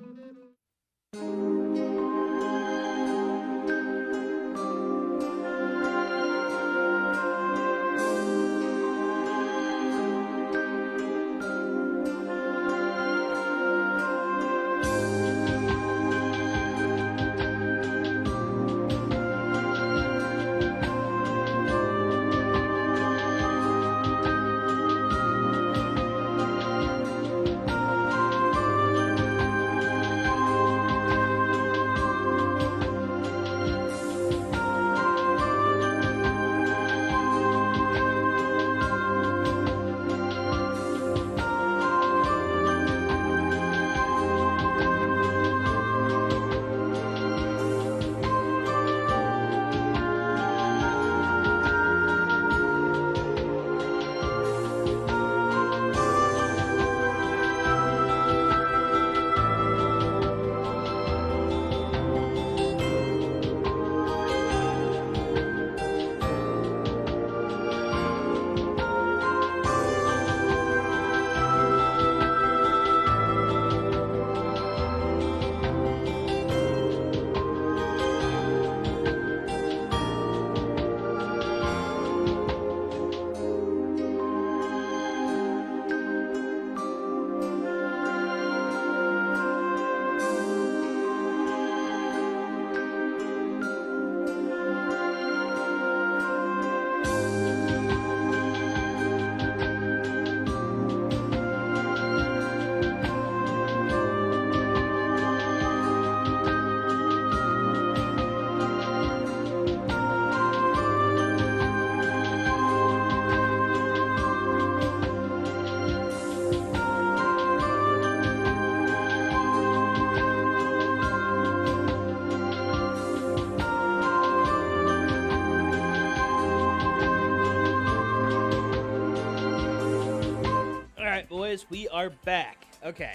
Alright, boys, we are back. Okay.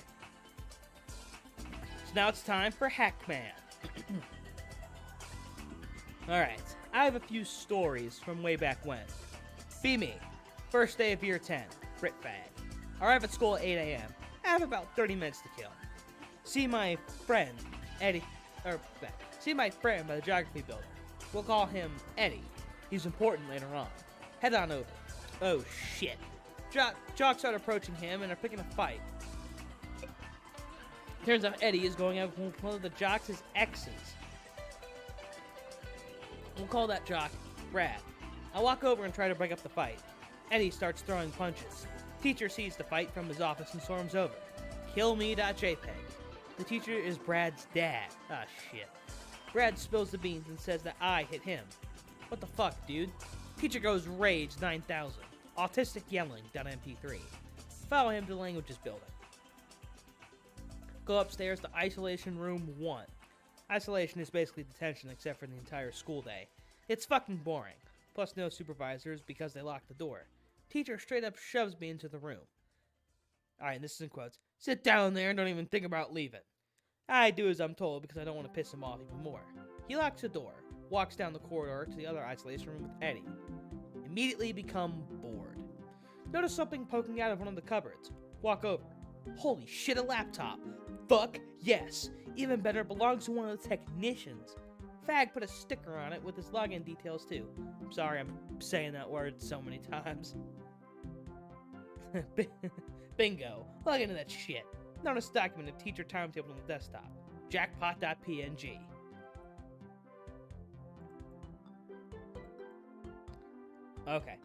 So now it's time for Hackman. Alright, I have a few stories from way back when. Be me. First day of year 10. Brit fag. Arrive at school at 8 a.m. I have about 30 minutes to kill. See my friend, Eddie. See my friend by the geography building. We'll call him Eddie. He's important later on. Head on over. Oh shit. Jocks start approaching him and are picking a fight. Turns out Eddie is going out with one of the jocks' exes. We'll call that jock Brad. I walk over and try to break up the fight. Eddie starts throwing punches. Teacher sees the fight from his office and storms over. Killme.jpg. The teacher is Brad's dad. Ah, shit. Brad spills the beans and says that I hit him. What the fuck, dude? Teacher goes rage 9000. Autistic yelling. .mp3. Follow him to the languages building. Go upstairs to isolation room 1. Isolation is basically detention except for the entire school day. It's fucking boring. Plus no supervisors because they locked the door. Teacher straight up shoves me into the room. Alright, this is in quotes. Sit down there and don't even think about leaving. I do as I'm told because I don't want to piss him off even more. He locks the door, walks down the corridor to the other isolation room with Eddie. Immediately become bored. Notice something poking out of one of the cupboards. Walk over. Holy shit, a laptop. Fuck yes. Even better, belongs to one of the technicians. Fag put a sticker on it with his login details too. I'm sorry I'm saying that word so many times. Bingo. Log into that shit. Notice document of teacher timetable on the desktop. Jackpot.png. Okay.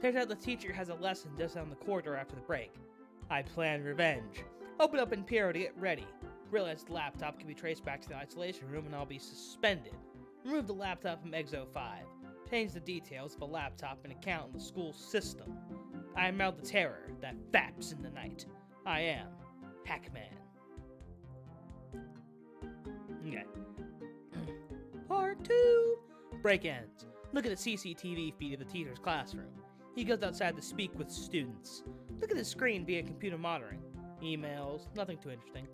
Turns out the teacher has a lesson just down the corridor after the break. I plan revenge. Open up Imperial to get ready. Realize the laptop can be traced back to the isolation room and I'll be suspended. Remove the laptop from Exo 5. Change the details of a laptop and account in the school system. I am now the terror that faps in the night. I am Hackman. Okay. Part 2. Break ends. Look at the CCTV feed of the teacher's classroom. He goes outside to speak with students. Look at the screen via computer monitoring. Emails, nothing too interesting.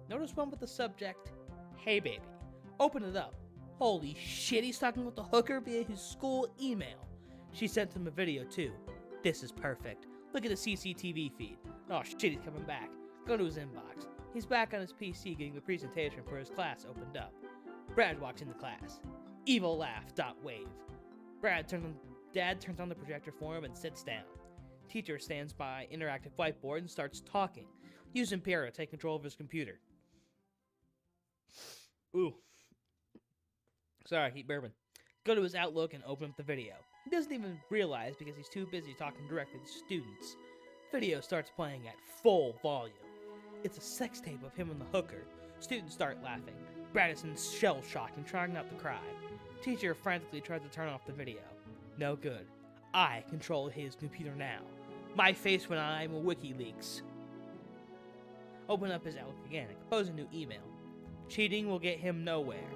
Notice one with the subject, hey baby. Open it up. Holy shit, he's talking with the hooker via his school email. She sent him a video too. This is perfect. Look at the CCTV feed. Oh shit, he's coming back. Go to his inbox. He's back on his PC getting the presentation for his class opened up. Brad walks into class. Evil laugh. Wave. Dad turns on the projector for him and sits down. Teacher stands by interactive whiteboard and starts talking. Use Imperial to take control of his computer. Ooh. Sorry, heat bourbon. Go to his Outlook and open up the video. He doesn't even realize because he's too busy talking directly to students. Video starts playing at full volume. It's a sex tape of him and the hooker. Students start laughing. Brad is in shell shock and trying not to cry. Teacher frantically tries to turn off the video. No good. I control his computer now. My face when I'm WikiLeaks. Open up his Outlook again and compose a new email. Cheating will get him nowhere.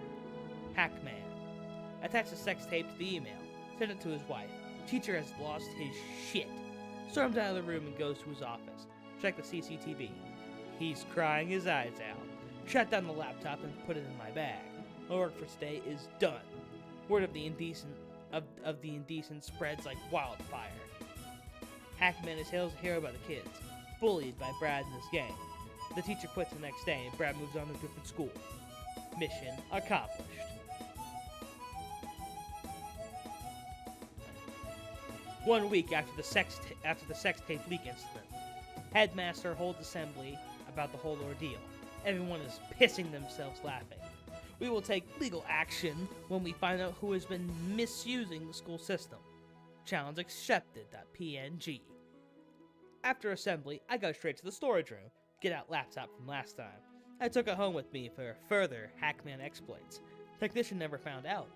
Hackman. Attach the sex tape to the email. Send it to his wife. Teacher has lost his shit. Storms out of the room and goes to his office. Check the CCTV. He's crying his eyes out. Shut down the laptop and put it in my bag. My work for today is done. Word of the indecent spreads like wildfire. Hackman is hailed as a hero by the kids, bullied by Brad and his gang. The teacher quits the next day and Brad moves on to a different school. Mission accomplished. 1 week after the sex tape leak incident, headmaster holds assembly about the whole ordeal. Everyone is pissing themselves laughing. We will take legal action when we find out who has been misusing the school system. Challenge accepted. .png. After assembly, I go straight to the storage room, get out laptop from last time. I took it home with me for further Hackman exploits. Technician never found out.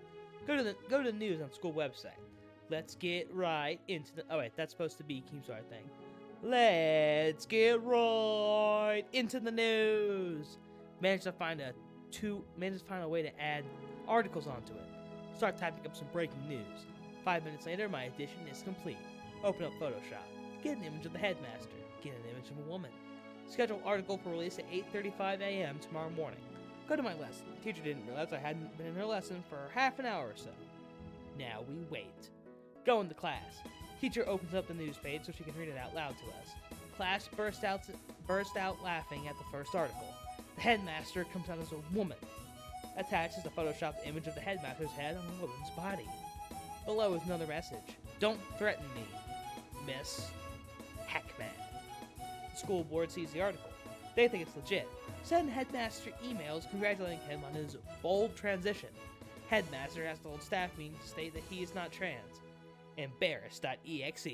Go to the news on school website. Let's get right into the... Oh wait, that's supposed to be Keemstar thing. Let's get right into the news. Managed to find a way to add articles onto it. Start typing up some breaking news. 5 minutes later, my edition is complete. Open up Photoshop. Get an image of the headmaster. Get an image of a woman. Schedule article for release at 8:35 a.m. tomorrow morning. Go to my lesson. The teacher didn't realize I hadn't been in her lesson for half an hour or so. Now we wait. Go into class. Teacher opens up the news page so she can read it out loud to us. Class burst out laughing at the first article. The headmaster comes out as a woman. Attached is a photoshopped image of the headmaster's head on a woman's body. Below is another message. Don't threaten me, Miss Hackman. The school board sees the article. They think it's legit. Send headmaster emails congratulating him on his bold transition. Headmaster has to hold staff meeting to state that he is not trans. Embarrassed.exe.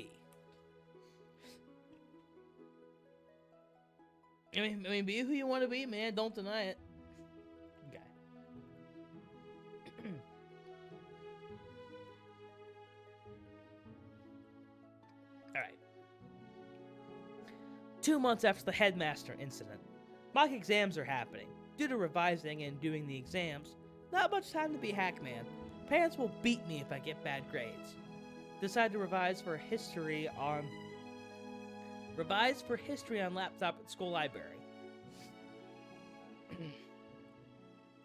I mean, be who you want to be, man. Don't deny it. Okay. Alright. 2 months after the headmaster incident, mock exams are happening. Due to revising and doing the exams, not much time to be Hackman. Parents will beat me if I get bad grades. Decide to revise for history on laptop at school library.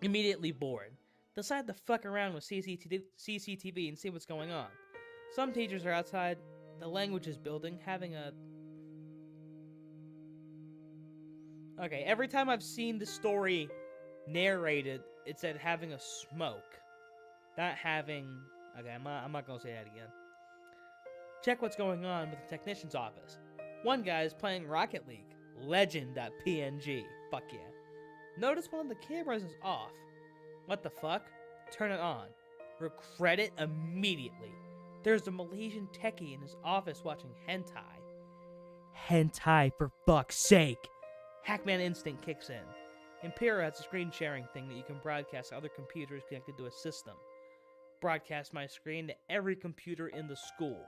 Immediately bored. Decide to fuck around with CCTV and see what's going on. Some teachers are outside the languages building having a... Okay, every time I've seen the story narrated, it said having a smoke. Not having... Okay, I'm not gonna say that again. Check what's going on with the technician's office. One guy is playing Rocket League. Legend.png. Fuck yeah. Notice one of the cameras is off. What the fuck? Turn it on. Regret it immediately. There's a Malaysian techie in his office watching hentai. Hentai, for fuck's sake. Hackman instinct kicks in. Imperial has a screen sharing thing that you can broadcast to other computers connected to a system. Broadcast my screen to every computer in the school.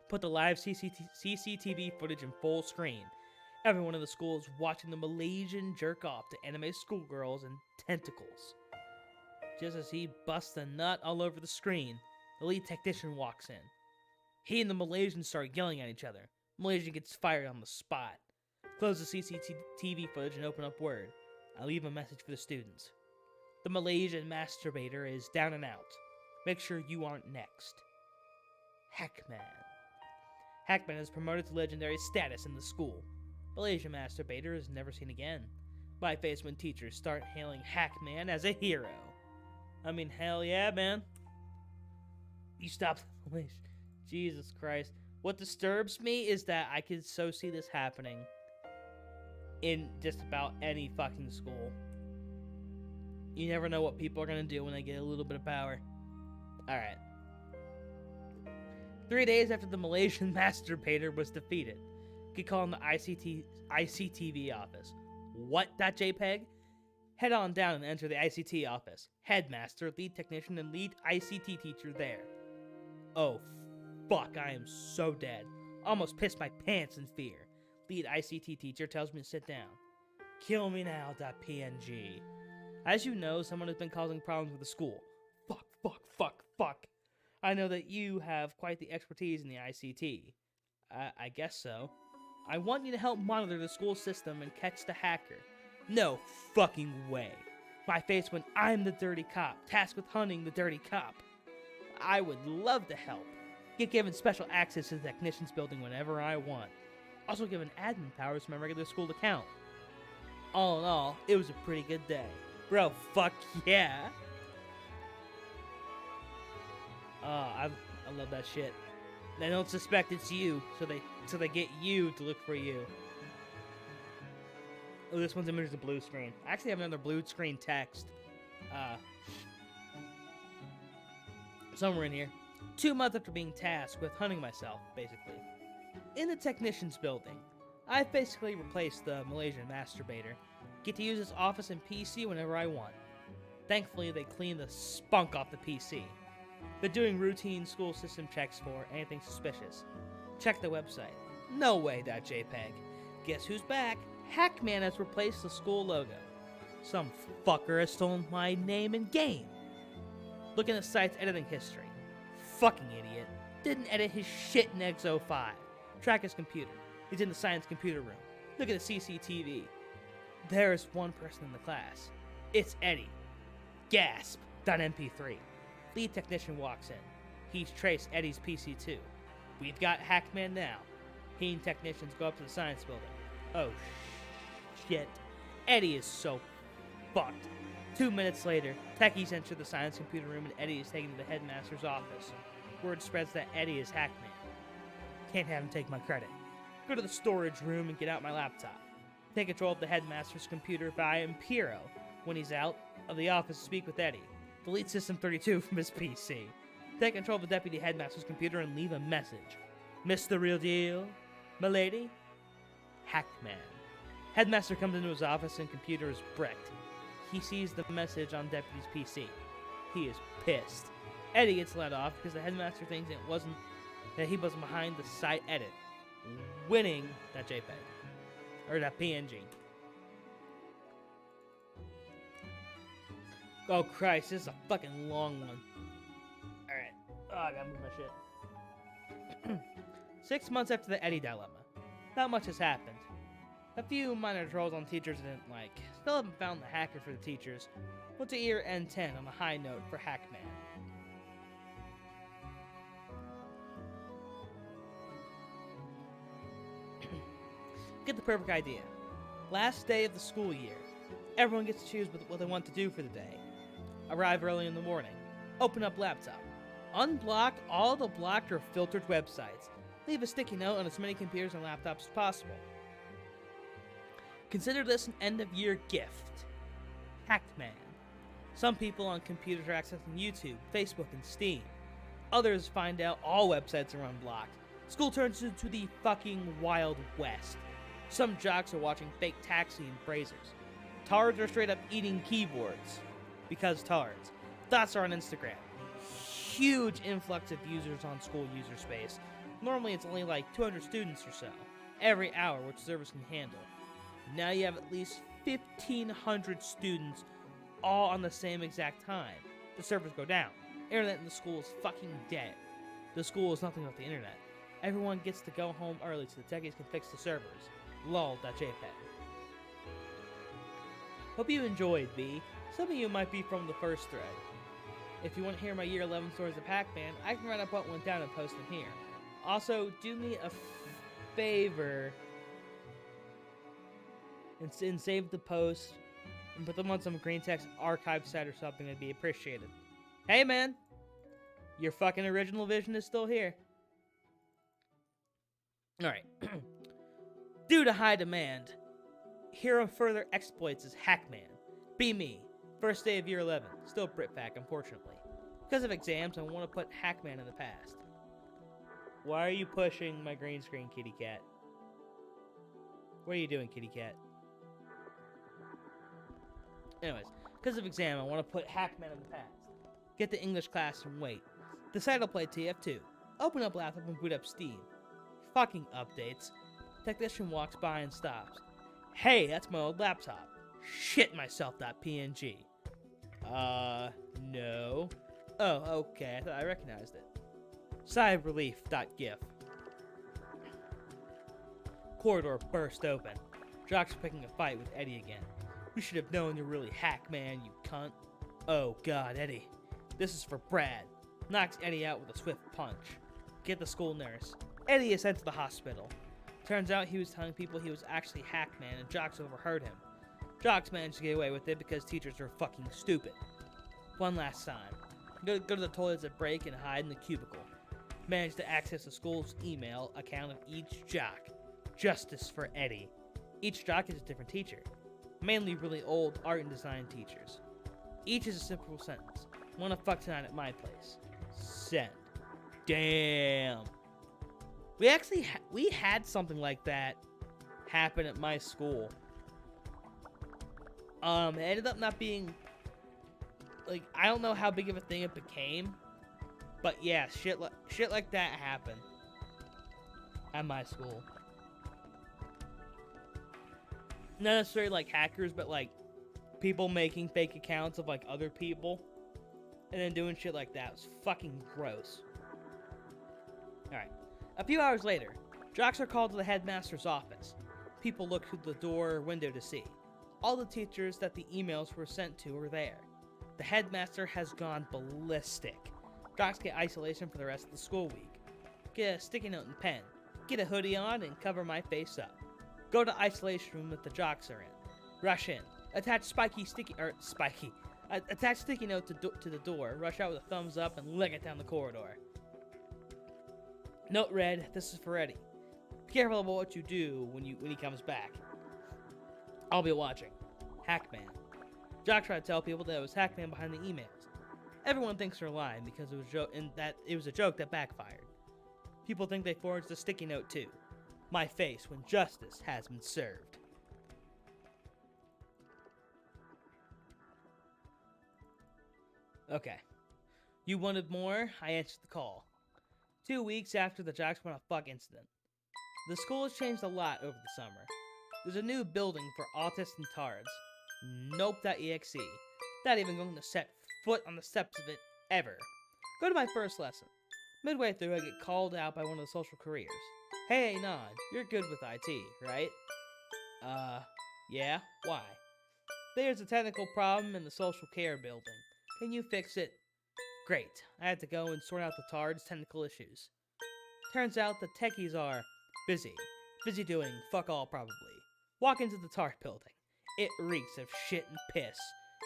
Put the live CCTV footage in full screen. Everyone in the school is watching the Malaysian jerk off to anime schoolgirls and tentacles. Just as he busts a nut all over the screen, the lead technician walks in. He and the Malaysian start yelling at each other. Malaysian gets fired on the spot. Close the CCTV footage and open up Word. I leave a message for the students. The Malaysian masturbator is down and out. Make sure you aren't next. Hackman. Hackman is promoted to legendary status in the school. Malaysian masturbator is never seen again. My face when teachers start hailing Hackman as a hero. I mean, hell yeah, man. You stop the Malaysian. Jesus Christ. What disturbs me is that I could so see this happening in just about any fucking school. You never know what people are gonna do when they get a little bit of power. Alright. 3 days after the Malaysian masturbator was defeated, you could call in the ICTV office. What.jpg? Head on down and enter the ICT office. Headmaster, lead technician, and lead ICT teacher there. Oh, fuck, I am so dead. Almost pissed my pants in fear. Lead ICT teacher tells me to sit down. Kill me now.png. As you know, someone has been causing problems with the school. Fuck. I know that you have quite the expertise in the ICT. I guess so. I want you to help monitor the school system and catch the hacker. No fucking way. My face when I'm the dirty cop, tasked with hunting the dirty cop. I would love to help. Get given special access to the technician's building whenever I want. Also given admin powers from my regular school account. All in all, it was a pretty good day. Bro, fuck yeah. I love that shit. They don't suspect it's you, so they get you to look for you. Oh, this one's image is a blue screen. I actually have another blue screen text. Somewhere in here. 2 months after being tasked with hunting myself, basically. In the technician's building, I've basically replaced the Malaysian masturbator. Get to use his office and PC whenever I want. Thankfully, they cleaned the spunk off the PC. They're doing routine school system checks for anything suspicious. Check the website. No way.jpg. Guess who's back? Hackman has replaced the school logo. Some fucker has stolen my name and game. Look in the site's editing history. Fucking idiot. Didn't edit his shit in X05. Track his computer. He's in the science computer room. Look at the CCTV. There's one person in the class. It's Eddie. Gasp. .mp3. Lead technician walks in. He's traced Eddie's PC too. We've got Hackman now. He and technicians go up to the science building. Oh shit. Eddie is so fucked. 2 minutes later, techies enter the science computer room and Eddie is taken to the headmaster's office. Word spreads that Eddie is Hackman. Can't have him take my credit. Go to the storage room and get out my laptop. Take control of the headmaster's computer via Impero. When he's out of the office to speak with Eddie. Delete System 32 from his PC. Take control of the deputy headmaster's computer and leave a message. Miss the real deal? Milady? Hackman. Headmaster comes into his office and computer is bricked. He sees the message on deputy's PC. He is pissed. Eddie gets let off because the headmaster thinks that he wasn't behind the site edit. Winning that JPEG. Or that PNG. Oh Christ, this is a fucking long one. Alright. Oh, I gotta move my shit. 6 months after the Eddie dilemma. Not much has happened. A few minor trolls on teachers I didn't like. Still haven't found the hacker for the teachers. Went to year end 10 on a high note for Hackman. Get the perfect idea. Last day of the school year. Everyone gets to choose what they want to do for the day. Arrive early in the morning. Open up laptop. Unblock all the blocked or filtered websites. Leave a sticky note on as many computers and laptops as possible. Consider this an end-of-year gift. Hackman. Some people on computers are accessing YouTube, Facebook, and Steam. Others find out all websites are unblocked. School turns into the fucking Wild West. Some jocks are watching fake Taxi and Brazers. Tards are straight up eating keyboards. Because tards. Thoughts are on Instagram. Huge influx of users on school user space. Normally it's only like 200 students or so. Every hour, which servers can handle. Now you have at least 1,500 students all on the same exact time. The servers go down. Internet in the school is fucking dead. The school is nothing but the internet. Everyone gets to go home early so the techies can fix the servers. Lol.jpg. Hope you enjoyed, V. Some of you might be from the first thread. If you want to hear my year 11 stories of Pac-Man, I can write up what went down and post them here. Also, do me a favor and save the post and put them on some Greentexts archive site or something. It'd be appreciated. Hey man, your fucking original vision is still here. Alright. Due to high demand, here are further exploits as Hackman. Be me. First day of year 11. Still Britpack, unfortunately. Because of exams, I want to put Hackman in the past. Why are you pushing my green screen, kitty cat? What are you doing, kitty cat? Anyways, because of exam, I want to put Hackman in the past. Get the English class and wait. Decide to play TF2. Open up laptop and boot up Steam. Fucking updates. Technician walks by and stops. Hey, that's my old laptop. Shit myself.png. No. Oh, okay, I thought I recognized it. Sigh of relief.gif. Corridor burst open. Jocks are picking a fight with Eddie again. We should have known you're really Hackman, you cunt. Oh god, Eddie. This is for Brad. Knocks Eddie out with a swift punch. Get the school nurse. Eddie is sent to the hospital. Turns out he was telling people he was actually Hackman and Jocks overheard him. Jocks managed to get away with it because teachers are fucking stupid. One last time. Go to the toilets at break and hide in the cubicle. Managed to access the school's email account of each jock. Justice for Eddie. Each jock is a different teacher. Mainly really old art and design teachers. Each is a simple sentence. Wanna fuck tonight at my place. Send. Damn. We actually we had something like that happen at my school. It ended up not being like, I don't know how big of a thing it became, but yeah, shit like that happened at my school. Not necessarily like hackers, but like people making fake accounts of like other people and then doing shit like that. It was fucking gross. Alright. A few hours later, jocks are called to the headmaster's office. People look through the door or window to see. All the teachers that the emails were sent to are there. The headmaster has gone ballistic. Jocks get isolation for the rest of the school week. Get a sticky note and pen. Get a hoodie on and cover my face up. Go to isolation room that the jocks are in. Rush in. Attach attach sticky note to the door. Rush out with a thumbs up and lick it down the corridor. Note read, this is for Eddie. Be careful about what you do when he comes back. I'll be watching. Hackman. Jock tried to tell people that it was Hackman behind the emails. Everyone thinks they're lying because it was a joke that backfired. People think they forged the sticky note too. My face when justice has been served. Okay. You wanted more? I answered the call. 2 weeks after the Jocks went a fuck incident. The school has changed a lot over the summer. There's a new building for autists and tards. Nope.exe. Not even going to set foot on the steps of it ever. Go to my first lesson. Midway through, I get called out by one of the social careers. Hey, Nod, you're good with IT, right? Yeah? Why? There's a technical problem in the social care building. Can you fix it? Great. I had to go and sort out the TARD's technical issues. Turns out the techies are busy. Busy doing fuck all probably. Walk into the TARD building. It reeks of shit and piss.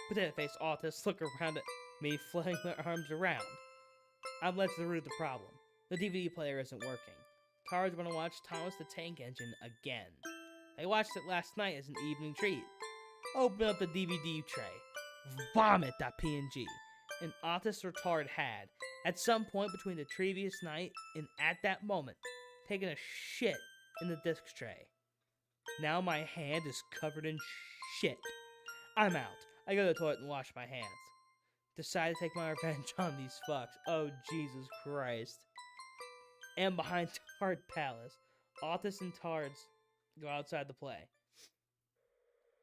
Potato-faced autists look around at me, flailing their arms around. I'm led to the root of the problem. The DVD player isn't working. TARDs want to watch Thomas the Tank Engine again. They watched it last night as an evening treat. Open up the DVD tray. Vomit.png. An autist or tard had, at some point between the previous night and at that moment, taken a shit in the disc tray. Now my hand is covered in shit. I'm out. I go to the toilet and wash my hands. Decide to take my revenge on these fucks. Oh, Jesus Christ. And behind Tard Palace, autists and tards go outside to play.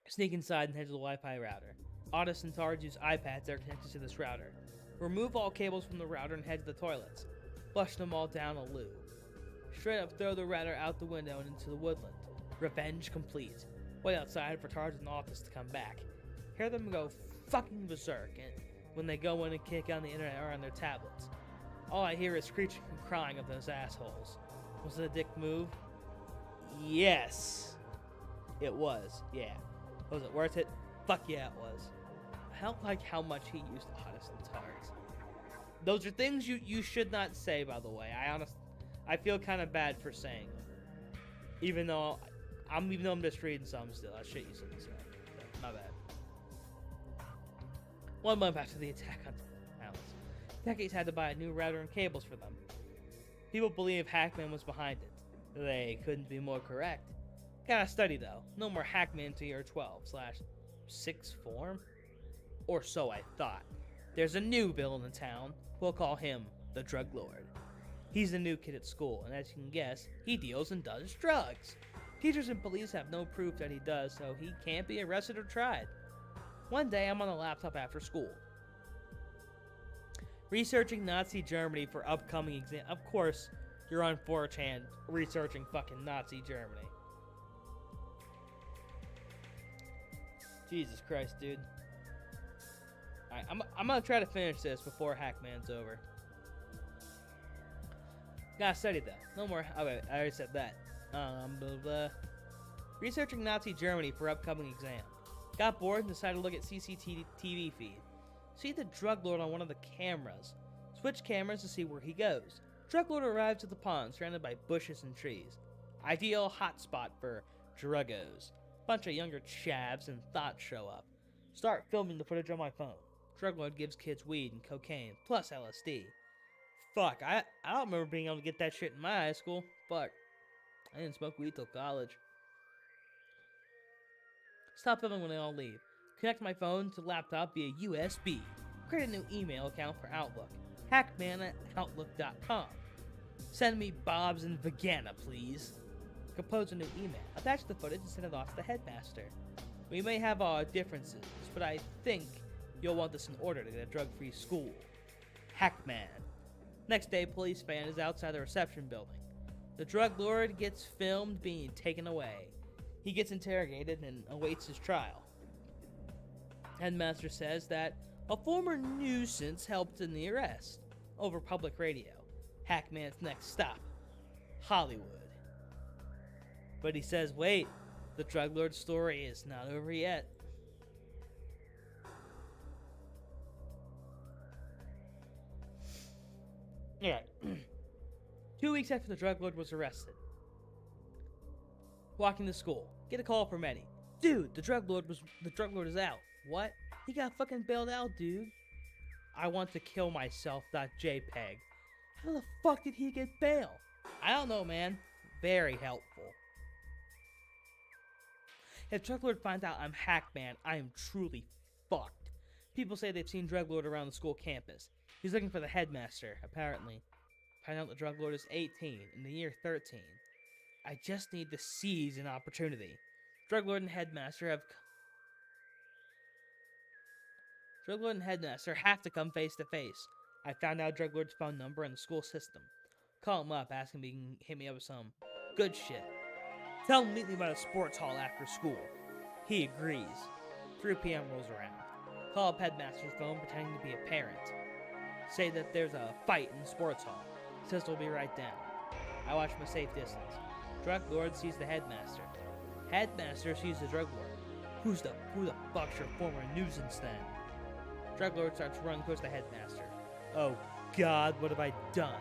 Sneak inside and head to the Wi-Fi router. Autists and tards use iPads that are connected to this router. Remove all cables from the router and head to the toilets. Flush them all down a loo. Straight up throw the router out the window and into the woodland. Revenge complete. Wait outside for tards and autists to come back. Hear them go fucking berserk when they go in and kick on the internet or on their tablets. All I hear is screeching and crying of those assholes. Was it a dick move? Yes. It was, yeah. Was it worth it? Fuck yeah, it was. I don't like how much he used autists and tards. Those are things you should not say, by the way. I feel kind of bad for saying them. Even though I'm just reading some still. I shit you something to say. My bad. 1 month after the attack on Alice, techies had to buy a new router and cables for them. People believe Hackman was behind it. They couldn't be more correct. Gotta study though. No more Hackman to year 12/6th form? Or so I thought. There's a new villain in town. We'll call him the Drug Lord. He's the new kid at school, and as you can guess, he deals and does drugs. Teachers and police have no proof that he does, so he can't be arrested or tried. One day, I'm on a laptop after school, researching Nazi Germany for upcoming exam. Of course, you're on 4chan researching fucking Nazi Germany. Jesus Christ, dude. Alright, I'm gonna try to finish this before Hackman's over. Gotta study though. No more. Oh wait, I already said that. Blah, blah. Researching Nazi Germany for upcoming exam. Got bored and decided to look at CCTV feed. See the Drug Lord on one of the cameras. Switch cameras to see where he goes. Drug Lord arrives at the pond surrounded by bushes and trees. Ideal hotspot for druggos. Bunch of younger chavs and thoughts show up. Start filming the footage on my phone. Drug Lord gives kids weed and cocaine, plus LSD. Fuck, I don't remember being able to get that shit in my high school. Fuck. I didn't smoke weed till college. Stop filming when they all leave. Connect my phone to laptop via USB. Create a new email account for Outlook. hackman@outlook.com. Send me Bob's and Vagana, please. Compose a new email. Attach the footage and send it off to the headmaster. We may have our differences, but I think you'll want this in order to get a drug-free school. Hackman. Next day, police van is outside the reception building. The drug lord gets filmed being taken away. He gets interrogated and awaits his trial. Headmaster says that a former nuisance helped in the arrest. Over public radio. Hackman's next stop, Hollywood. But he says, wait, the drug lord's story is not over yet. Alright. 2 weeks after the drug lord was arrested. Walking to school. Get a call from Eddie. Dude, the drug lord is out. What? He got fucking bailed out, dude. I want to kill myself.jpg. How the fuck did he get bail? I don't know, man. Very helpful. If Drug Lord finds out I'm Hackman, I am truly fucked. People say they've seen Drug Lord around the school campus. He's looking for the headmaster, apparently. Find out the Drug Lord is 18 in the year 13. I just need to seize an opportunity. Drug Lord and Headmaster have to come face to face. I found out Drug Lord's phone number in the school system. Call him up, ask him if he can hit me up with some good shit. Tell him to meet me by the sports hall after school. He agrees. 3 p.m. rolls around. Call up Headmaster's phone pretending to be a parent. Say that there's a fight in the sports hall. Says he'll be right down. I watch from a safe distance. Drug Lord sees the Headmaster. Headmaster sees the Drug Lord. Who the fuck's your former nuisance then? Drug Lord starts running towards the Headmaster. Oh God, what have I done?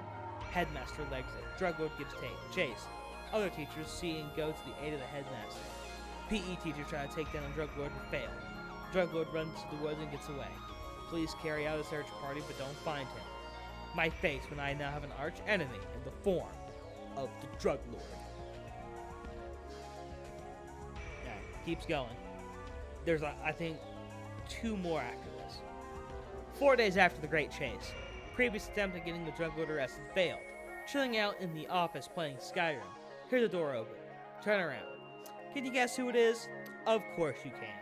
Headmaster legs it. Drug Lord gives chase. Other teachers see and go to the aid of the Headmaster. PE teachers try to take down the Drug Lord and fail. Drug Lord runs to the woods and gets away. Police carry out a search party but don't find him. My face when I now have an arch enemy in the form of the Drug Lord. Alright, keeps going. There's, I think, 2 more after this. 4 days after the Great Chase, previous attempt at getting the Drug Lord arrested failed. Chilling out in the office playing Skyrim. Hear the door open. Turn around. Can you guess who it is? Of course you can.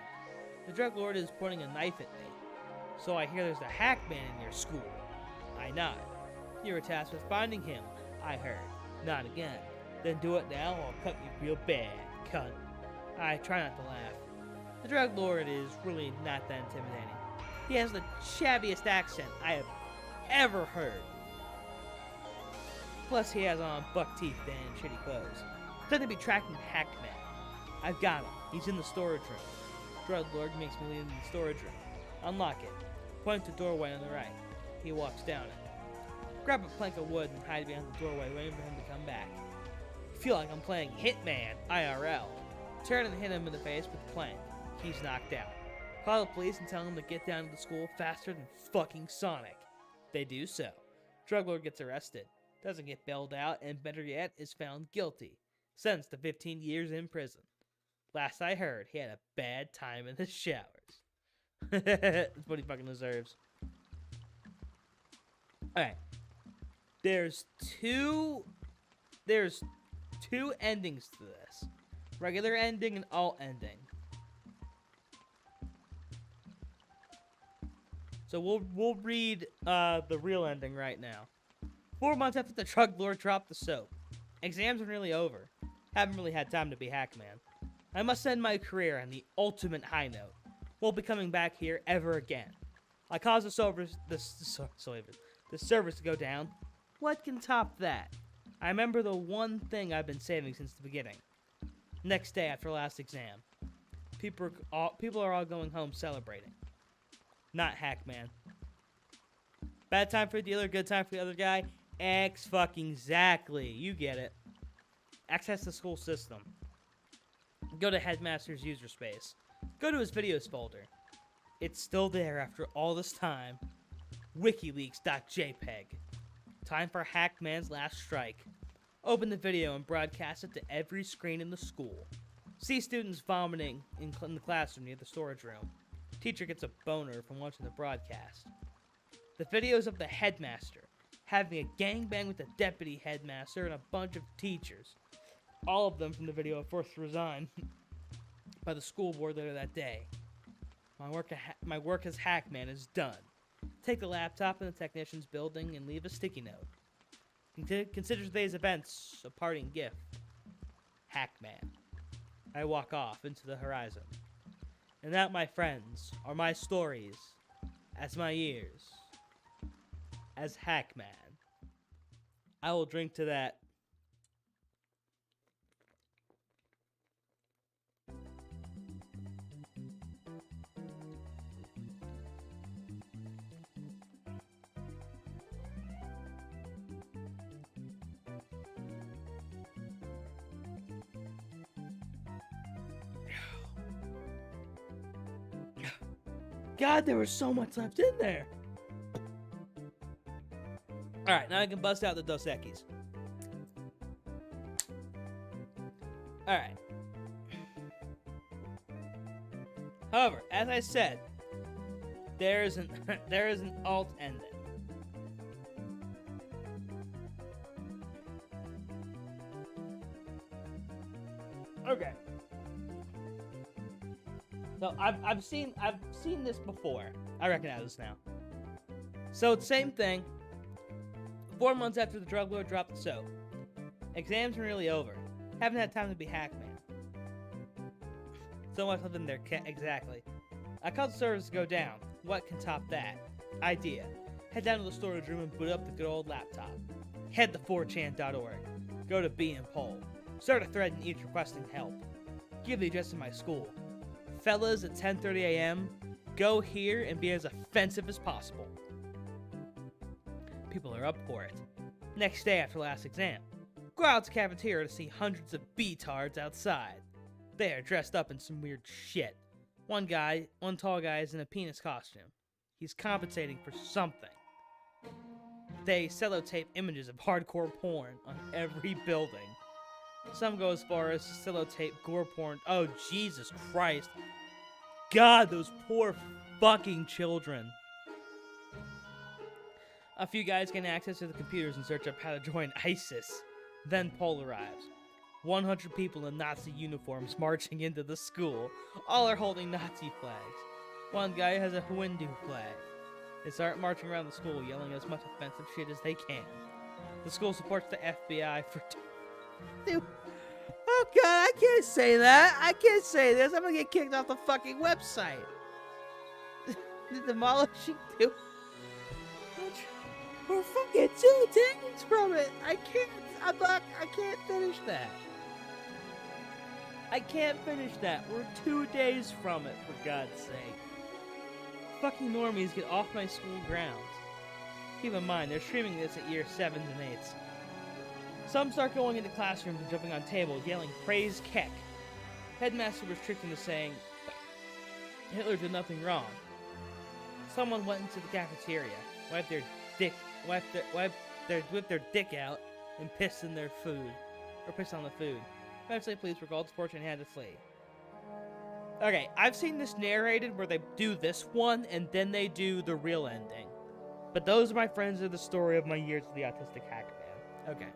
The Drug Lord is pointing a knife at me. So I hear there's a Hackman in your school. I nod. You were tasked with finding him, I heard. Not again. Then do it now or I'll cut you real bad, cunt. I try not to laugh. The Drug Lord is really not that intimidating. He has the shabbiest accent I have ever heard. Plus he has on buck teeth and shitty clothes. Pretend to be tracking Hackman. I've got him. He's in the storage room. Drug Lord makes me lead into the storage room. Unlock it. Point to the doorway on the right. He walks down it. Grab a plank of wood and hide behind the doorway, waiting for him to come back. Feel like I'm playing Hitman IRL. Turn and hit him in the face with the plank. He's knocked out. Call the police and tell him to get down to the school faster than fucking Sonic. They do so. Drug Lord gets arrested. Doesn't get bailed out, and better yet, is found guilty. Sentenced to 15 years in prison. Last I heard, he had a bad time in the showers. That's what he fucking deserves. Alright. There's two endings to this. Regular ending and alt ending. So we'll read the real ending right now. 4 months after the Drug Lord dropped the soap. Exams are nearly over. Haven't really had time to be Hackman. I must end my career on the ultimate high note. Won't be coming back here ever again. I caused the servers to go down. What can top that? I remember the one thing I've been saving since the beginning. Next day after last exam. People are all going home celebrating. Not Hackman. Bad time for the dealer, good time for the other guy? Exactly. You get it. Access the school system. Go to Headmaster's user space. Go to his videos folder. It's still there after all this time. WikiLeaks.jpg. Time for Hackman's last strike. Open the video and broadcast it to every screen in the school. See students vomiting in the classroom near the storage room. Teacher gets a boner from watching the broadcast. The videos of the Headmaster having a gangbang with the deputy headmaster and a bunch of teachers. All of them from the video are forced to resign by the school board later that day. My work as Hackman is done. Take the laptop in the technician's building and leave a sticky note. Consider today's events a parting gift. Hackman. I walk off into the horizon. And that, my friends, are my stories as my years as Hackman. I will drink to that. God, there was so much left in there. Alright, now I can bust out the Dos Equis. Alright. However, as I said, there is an alt ending. Okay. So I've seen this before. I recognize this now. So it's same thing. 4 months after the drug lord dropped the soap. Exams are nearly over. Haven't had time to be Hackman. So much left in there. Exactly. I called the servers to go down. What can top that? Idea. Head down to the storage room and boot up the good old laptop. Head to 4chan.org. Go to B and poll. Start a thread in each requesting help. Give the address of my school. Fellas at 10:30 a.m., go here and be as offensive as possible. People are up for it. Next day after last exam, go out to the cafeteria to see hundreds of B-tards outside. They are dressed up in some weird shit. One tall guy is in a penis costume. He's compensating for something. They sellotape images of hardcore porn on every building. Some go as far as to sellotape gore porn. Oh, Jesus Christ. God, those poor fucking children. A few guys gain access to the computers and search up how to join ISIS. Then poll arrives. 100 people in Nazi uniforms marching into the school. All are holding Nazi flags. One guy has a Hindu flag. They start marching around the school, yelling as much offensive shit as they can. The school supports the FBI for... Dude. Oh God, I can't say that. I can't say this. I'm gonna get kicked off the fucking website. The demolishing dude. We're fucking 2 days from it. I can't finish that. I can't finish that. We're 2 days from it, for God's sake. Fucking normies, get off my school grounds. Keep in mind, they're streaming this at year 7s and 8s. Some start going into classrooms and jumping on tables, yelling, "Praise Keck." Headmaster was tricked into saying, Hitler did nothing wrong. Someone went into the cafeteria, wiped their dick out, and pissed in their food. Or pissed on the food. Eventually, police were called to Fortune and had to flee. Okay, I've seen this narrated where they do this one, and then they do the real ending. But those, my friends, are the story of my years with the autistic hacker man. Okay.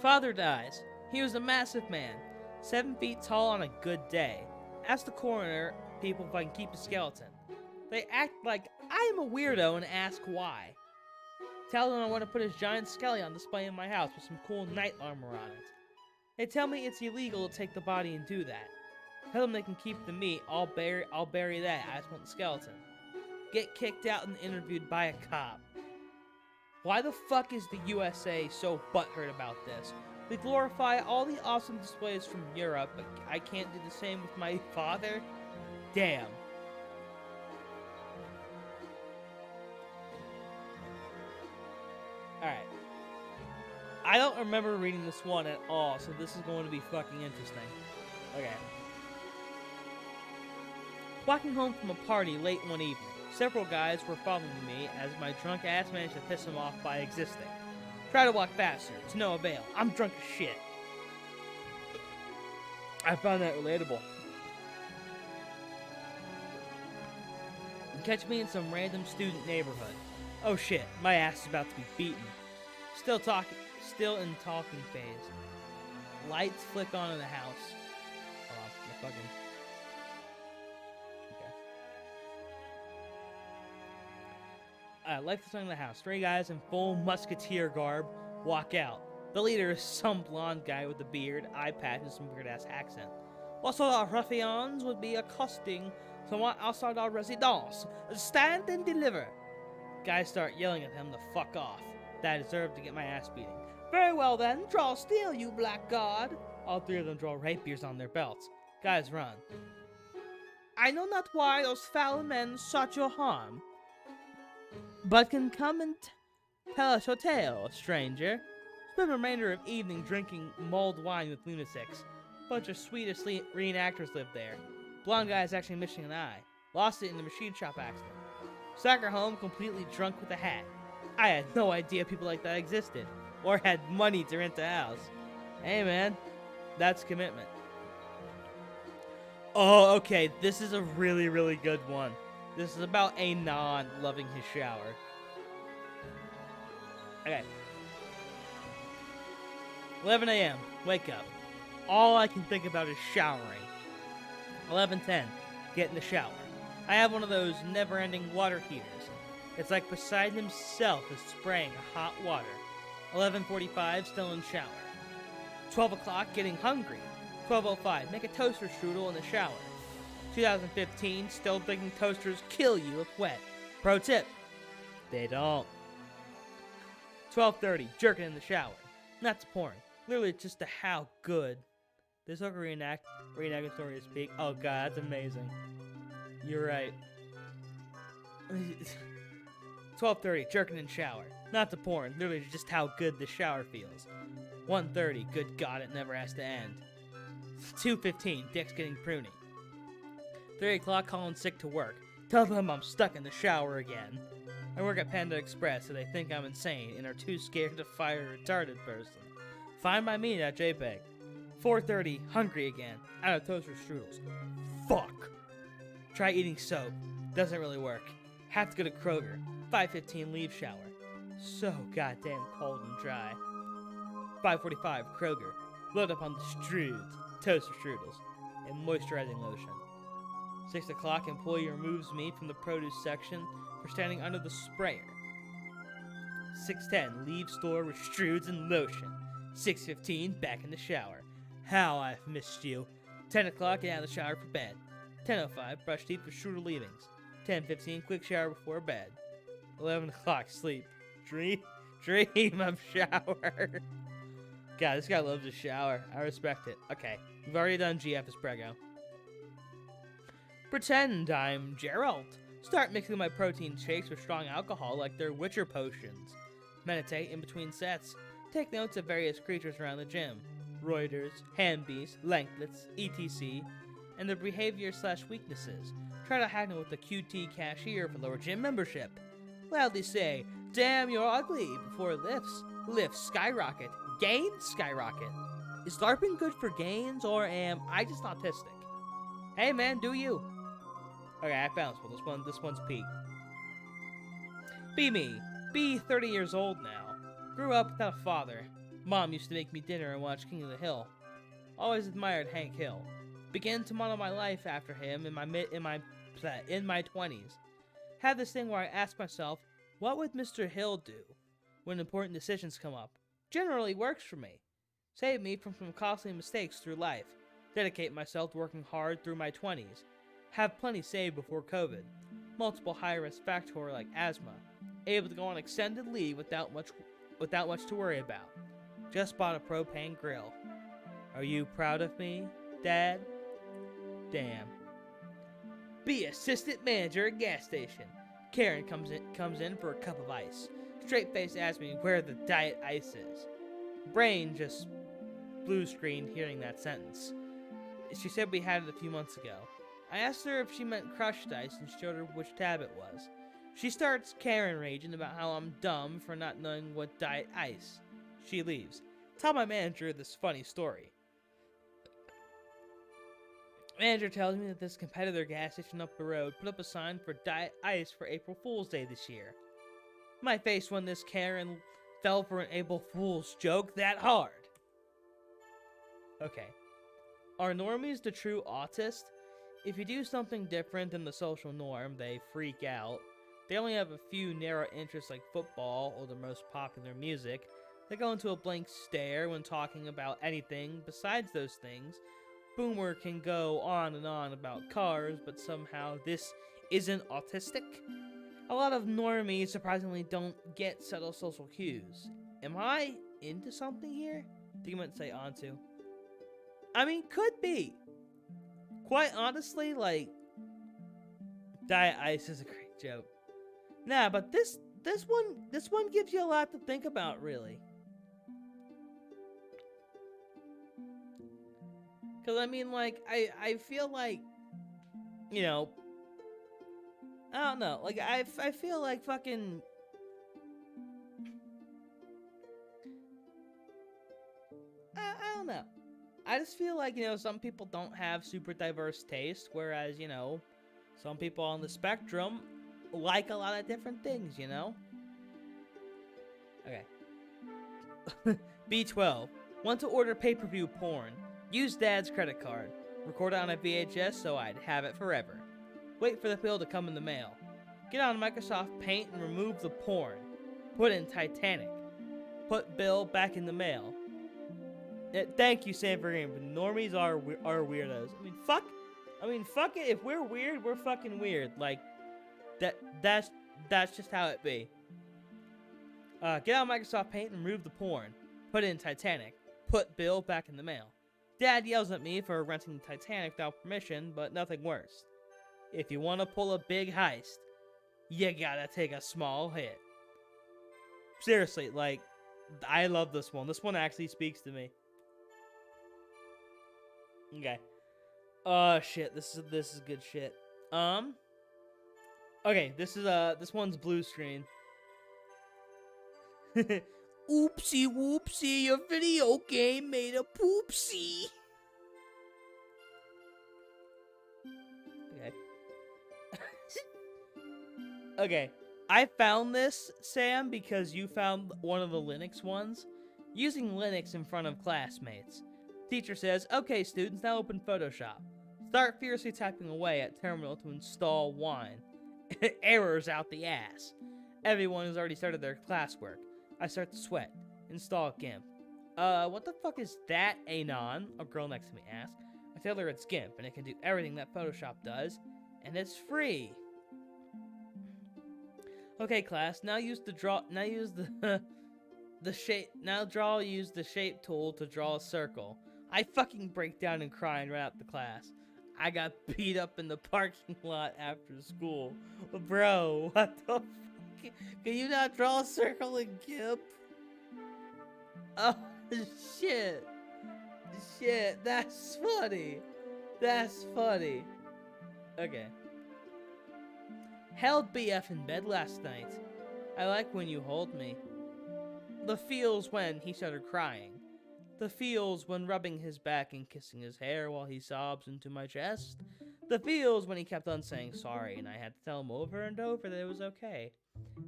Father dies. He was a massive man, 7 feet tall on a good day. Ask the coroner people if I can keep a skeleton. They act like I'm a weirdo and ask why. Tell them I want to put his giant skelly on display in my house with some cool knight armor on it. They tell me it's illegal to take the body and do that. Tell them they can keep the meat, I'll bury that, I just want the skeleton. Get kicked out and interviewed by a cop. Why the fuck is the USA so butthurt about this? We glorify all the awesome displays from Europe, but I can't do the same with my father? Damn. Alright. I don't remember reading this one at all, so this is going to be fucking interesting. Okay. Walking home from a party late one evening, several guys were following me as my drunk ass managed to piss them off by existing. Try to walk faster, to no avail. I'm drunk as shit. I found that relatable. Catch me in some random student neighborhood. Oh shit, my ass is about to be beaten. Still in talking phase. Lights flick on in the house. Hold on, my fucking... Okay. Life is in the house. 3 guys in full musketeer garb walk out. The leader is some blonde guy with a beard, eye patch, and some weird-ass accent. What sort of ruffians would be accosting someone outside our residence? Stand and deliver. Guys start yelling at him to fuck off. That I deserve to get my ass beating. Very well then, draw steel, you blackguard. All 3 of them draw rapiers on their belts. Guys run. I know not why those foul men sought your harm, but can come and tell us your tale, stranger. Spend the remainder of evening drinking mulled wine with lunatics. Bunch of Swedish reenactors live there. Blonde guy is actually missing an eye. Lost it in the machine shop accident. Sacker home completely drunk with a hat. I had no idea people like that existed, or had money to rent a house. Hey man, that's commitment. Oh, okay, this is a really, really good one. This is about a non loving his shower. Okay. 11 a.m. Wake up. All I can think about is showering. 11:10. Get in the shower. I have one of those never-ending water heaters. It's like Poseidon himself is spraying hot water. 11:45. Still in shower. 12 o'clock. Getting hungry. 12:05. Make a toaster strudel in the shower. 2015. Still thinking toasters kill you if wet. Pro tip. They don't. 12:30. Jerking in the shower. Not to porn. Literally just to how good. This whole reenacting story is peak. Oh god, that's amazing. You're right. 12:30. Jerking in shower. Not to porn. Literally just how good the shower feels. 1:30. Good god, it never has to end. 2:15. Dick's getting pruny. 3 o'clock. Calling sick to work. Tell them I'm stuck in the shower again. I work at Panda Express, so they think I'm insane and are too scared to fire a retarded person. Fine by me, that JPEG. 4:30, hungry again. Out of toaster strudels. Fuck. Try eating soap. Doesn't really work. Have to go to Kroger. 5:15, leave shower. So goddamn cold and dry. 5:45, Kroger. Load up on the toaster strudels, and moisturizing lotion. 6 o'clock, employee removes me from the produce section for standing under the sprayer. 6:10, leave store with strudes and lotion. 6:15, back in the shower. How I've missed you. 10 o'clock, get out of the shower for bed. 10:05, brush teeth for strudel leavings. 10:15, quick shower before bed. 11 o'clock, sleep. Dream of shower. God, this guy loves his shower. I respect it. Okay, we've already done GF as Prego. Pretend I'm Geralt. Start mixing my protein shakes with strong alcohol like they're Witcher potions. Meditate in between sets. Take notes of various creatures around the gym. Reuters, handbeasts, lengthlets, etc. and their behavior/weaknesses. Try to hack them with the QT cashier for lower gym membership. Loudly say, damn you're ugly, before lifts skyrocket, gains skyrocket. Is LARPing good for gains, or am I just autistic? Hey man, do you? Okay, I found this one's peak. Be me. Be 30 years old now. Grew up without a father. Mom used to make me dinner and watch King of the Hill. Always admired Hank Hill. Began to model my life after him in my 20s. Had this thing where I ask myself, what would Mr. Hill do when important decisions come up? Generally works for me. Saved me from some costly mistakes through life. Dedicate myself to working hard through my 20s. Have plenty saved before COVID. Multiple high-risk factors like asthma. Able to go on extended leave without much to worry about. Just bought a propane grill. Are you proud of me, Dad? Damn. Be assistant manager at gas station. Karen comes in for a cup of ice. Straight face asks me where the diet ice is. Brain just blue screened hearing that sentence. She said we had it a few months ago. I asked her if she meant crushed ice and showed her which tab it was. She starts Karen raging about how I'm dumb for not knowing what diet ice. She leaves. Tell my manager this funny story. Manager tells me that this competitor gas station up the road put up a sign for diet ice for April Fool's Day this year. My face when this Karen fell for an April Fool's joke that hard. Okay. Are normies the true autist? If you do something different than the social norm, they freak out. They only have a few narrow interests like football or the most popular music. They go into a blank stare when talking about anything besides those things. Boomer can go on and on about cars, but somehow this isn't autistic. A lot of normies surprisingly don't get subtle social cues. Am I into something here? I think I might say onto. I mean, could be. Quite honestly, like, Diet Ice is a great joke. Nah, but this one gives you a lot to think about, really. Cause I mean, like, I feel like, you know, I don't know, like I feel like fucking. I don't know. I just feel like, you know, some people don't have super diverse taste, whereas, you know, some people on the spectrum like a lot of different things, you know? Okay. B12. Want to order pay-per-view porn. Use Dad's credit card. Record it on a VHS so I'd have it forever. Wait for the bill to come in the mail. Get on Microsoft Paint and remove the porn. Put in Titanic. Put bill back in the mail. Thank you, Sam Green, but normies are weirdos. I mean, fuck it. If we're weird, we're fucking weird. Like, that's just how it be. Get out Microsoft Paint and remove the porn. Put in Titanic. Put bill back in the mail. Dad yells at me for renting Titanic without permission, but nothing worse. If you want to pull a big heist, you gotta take a small hit. Seriously, like, I love this one. This one actually speaks to me. Okay. Oh shit, this is good shit. Okay, this one's blue screen. Oopsie whoopsie, your video game made a poopsie. Okay. Okay. I found this, Sam, because you found one of the Linux ones. Using Linux in front of classmates. Teacher says, okay, students, now open Photoshop. Start fiercely typing away at terminal to install wine. Errors out the ass. Everyone has already started their classwork. I start to sweat. Install GIMP. What the fuck is that, Anon? A girl next to me asks. I tell her it's GIMP, and it can do everything that Photoshop does, and it's free. Okay, class, now use the use the shape tool to draw a circle. I fucking break down and cry and run out the class. I got beat up in the parking lot after school. Bro, what the fuck? Can you not draw a circle in GIMP? Oh, shit. Shit, that's funny. That's funny. Okay. Held BF in bed last night. I like when you hold me. The feels when he started crying. The feels when rubbing his back and kissing his hair while he sobs into my chest. The feels when he kept on saying sorry and I had to tell him over and over that it was okay.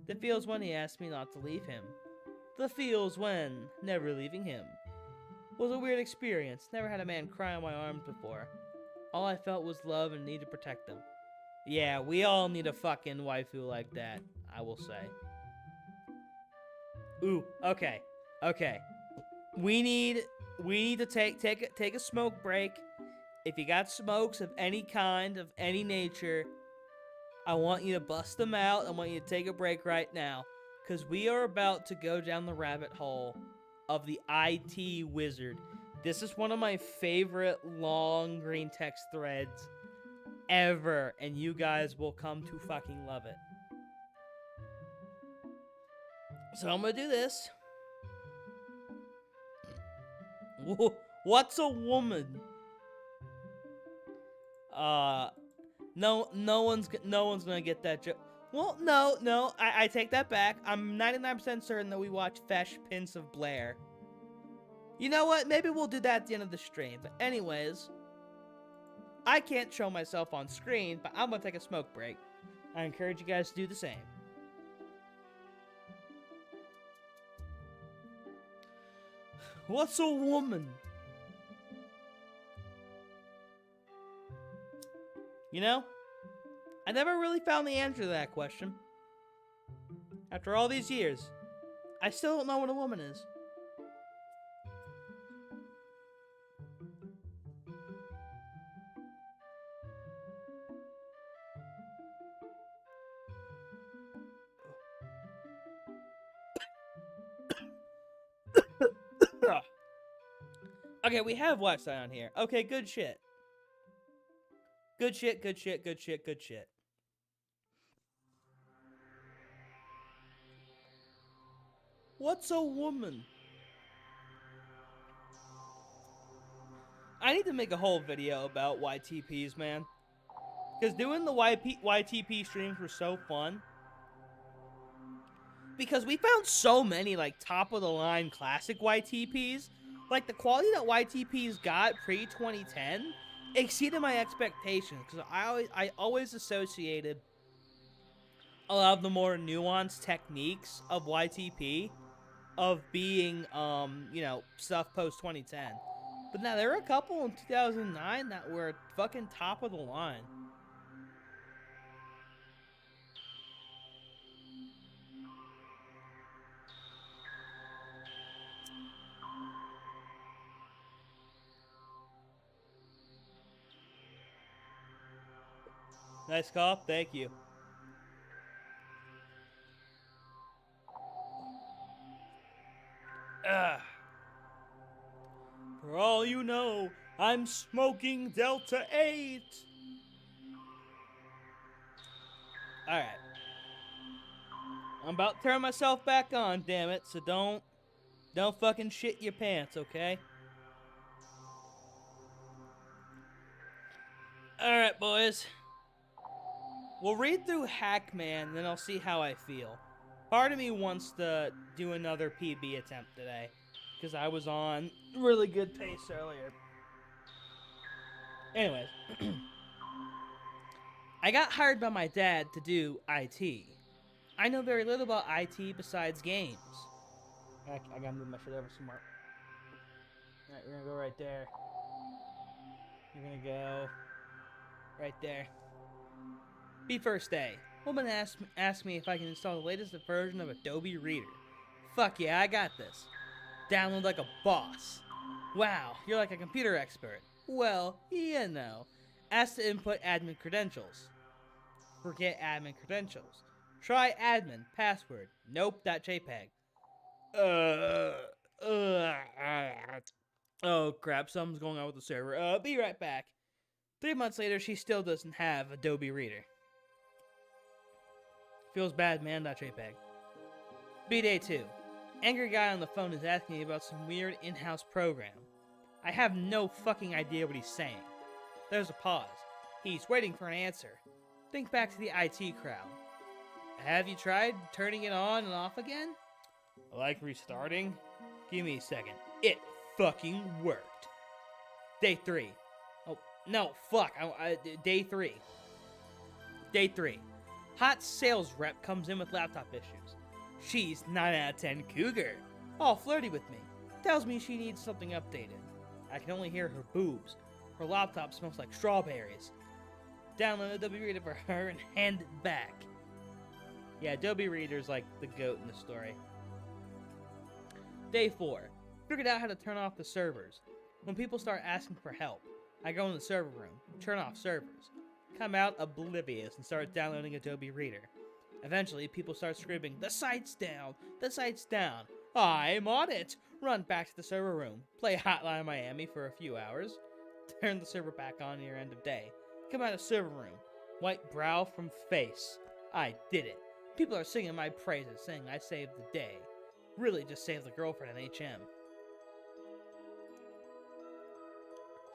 The feels when he asked me not to leave him. The feels when never leaving him. Was a weird experience. Never had a man cry on my arms before. All I felt was love and need to protect them. Yeah, we all need a fucking waifu like that, I will say. Ooh, okay. Okay. We need to take a smoke break. If you got smokes of any kind, of any nature, I want you to bust them out. I want you to take a break right now. Because we are about to go down the rabbit hole of the IT wizard. This is one of my favorite long green text threads ever. And you guys will come to fucking love it. So I'm going to do this. What's a woman? No one's gonna get that joke. Well, no, I take that back. I'm 99% certain that we watch Fresh Prince of Blair. You know what? Maybe we'll do that at the end of the stream. But anyways, I can't show myself on screen, but I'm gonna take a smoke break. I encourage you guys to do the same. What's a woman? You know, I never really found the answer to that question. After all these years, I still don't know what a woman is. Okay, we have Wi-Fi on here. Okay, good shit. Good shit, good shit, good shit, good shit. What's a woman? I need to make a whole video about YTPs, man. Because doing the YTP streams were so fun. Because we found so many, like, top-of-the-line classic YTPs. Like, the quality that YTPs got pre-2010 exceeded my expectations. Because I always associated a lot of the more nuanced techniques of YTP of being, stuff post-2010. But now, there were a couple in 2009 that were fucking top of the line. Nice call, thank you. For all you know, I'm smoking Delta 8. Alright. I'm about to turn myself back on, damn it, so don't fucking shit your pants, okay? Alright, boys. We'll read through Hackman, then I'll see how I feel. Part of me wants to do another PB attempt today, because I was on really good pace earlier. Anyways. I got hired by my dad to do IT. I know very little about IT besides games. I gotta move my shit over somewhere. Alright, you're gonna go right there. You're gonna go right there. Be first day. Woman asked me if I can install the latest version of Adobe Reader. Fuck yeah, I got this. Download like a boss. Wow, you're like a computer expert. Well, you know. Ask to input admin credentials. Forget admin credentials. Try admin, password. Nope, that JPEG. Oh crap, something's going on with the server. Be right back. 3 months later, she still doesn't have Adobe Reader. Feels bad, man, that JPEG. B-Day 2. Angry guy on the phone is asking me about some weird in-house program. I have no fucking idea what he's saying. There's a pause. He's waiting for an answer. Think back to the IT crowd. Have you tried turning it on and off again? Like restarting? Give me a second. It fucking worked. Day 3. Oh, no, fuck. Day 3. Day 3. Hot sales rep comes in with laptop issues. She's 9 out of 10 cougar. All flirty with me. Tells me she needs something updated. I can only hear her boobs. Her laptop smells like strawberries. Download Adobe Reader for her and hand it back. Yeah, Adobe Reader's like the goat in the story. Day 4. Figured out how to turn off the servers. When people start asking for help, I go in the server room, turn off servers, come out oblivious and start downloading Adobe Reader. Eventually, people start screaming, "The site's down! The site's down!" I'm on it! Run back to the server room, play Hotline Miami for a few hours, turn the server back on near end of day, come out of server room, white brow from face. I did it. People are singing my praises, saying I saved the day. Really just saved the girlfriend in HM.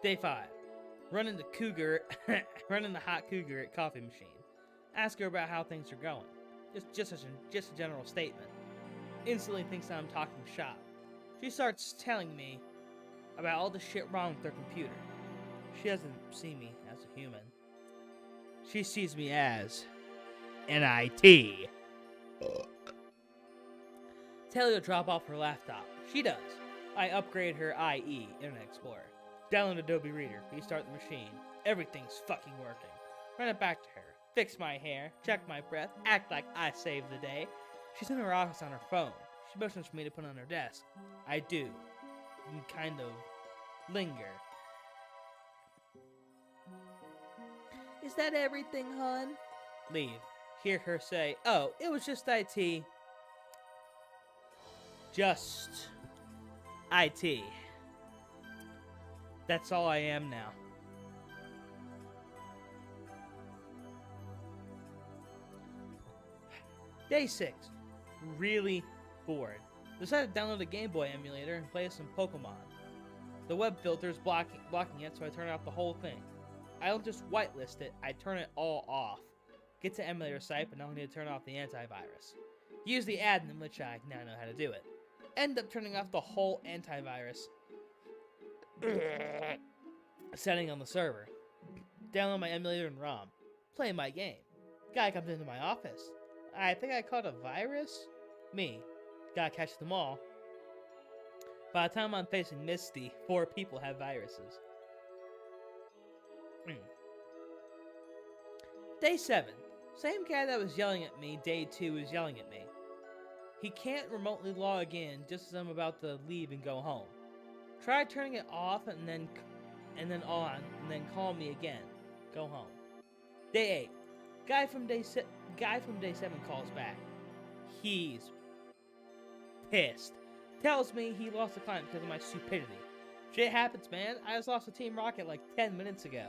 Day 5. Running the hot cougar at coffee machine. Ask her about how things are going. Just a general statement. Instantly thinks I'm talking shop. She starts telling me about all the shit wrong with her computer. She doesn't see me as a human. She sees me as an IT. Tell her to drop off her laptop. She does. I upgrade her IE, Internet Explorer. Download Adobe Reader. Restart the machine. Everything's fucking working. Run it back to her. Fix my hair. Check my breath. Act like I saved the day. She's in her office on her phone. She motions for me to put it on her desk. I do. And kind of linger. Is that everything, hon? Leave. Hear her say, oh, it was just IT. Just IT. That's all I am now. Day 6. Really bored. Decided to download a Game Boy emulator and play some Pokemon. The web filter is blocking it, so I turn off the whole thing. I don't just whitelist it, I turn it all off. Get to emulator site, but now I need to turn off the antivirus. Use the admin, which I now know how to do it. End up turning off the whole antivirus setting on the server. Download my emulator and ROM. Play my game. Guy comes into my office. I think I caught a virus? Me. Gotta catch them all. By the time I'm facing Misty, 4 people have viruses. Day 7. Same guy that was yelling at me, day 2 is yelling at me. He can't remotely log in just as I'm about to leave and go home. Try turning it off and then on, and then call me again. Go home. Day 8. Guy from day 7 calls back. He's pissed. Tells me he lost a client because of my stupidity. Shit happens, man. I just lost a Team Rocket like 10 minutes ago.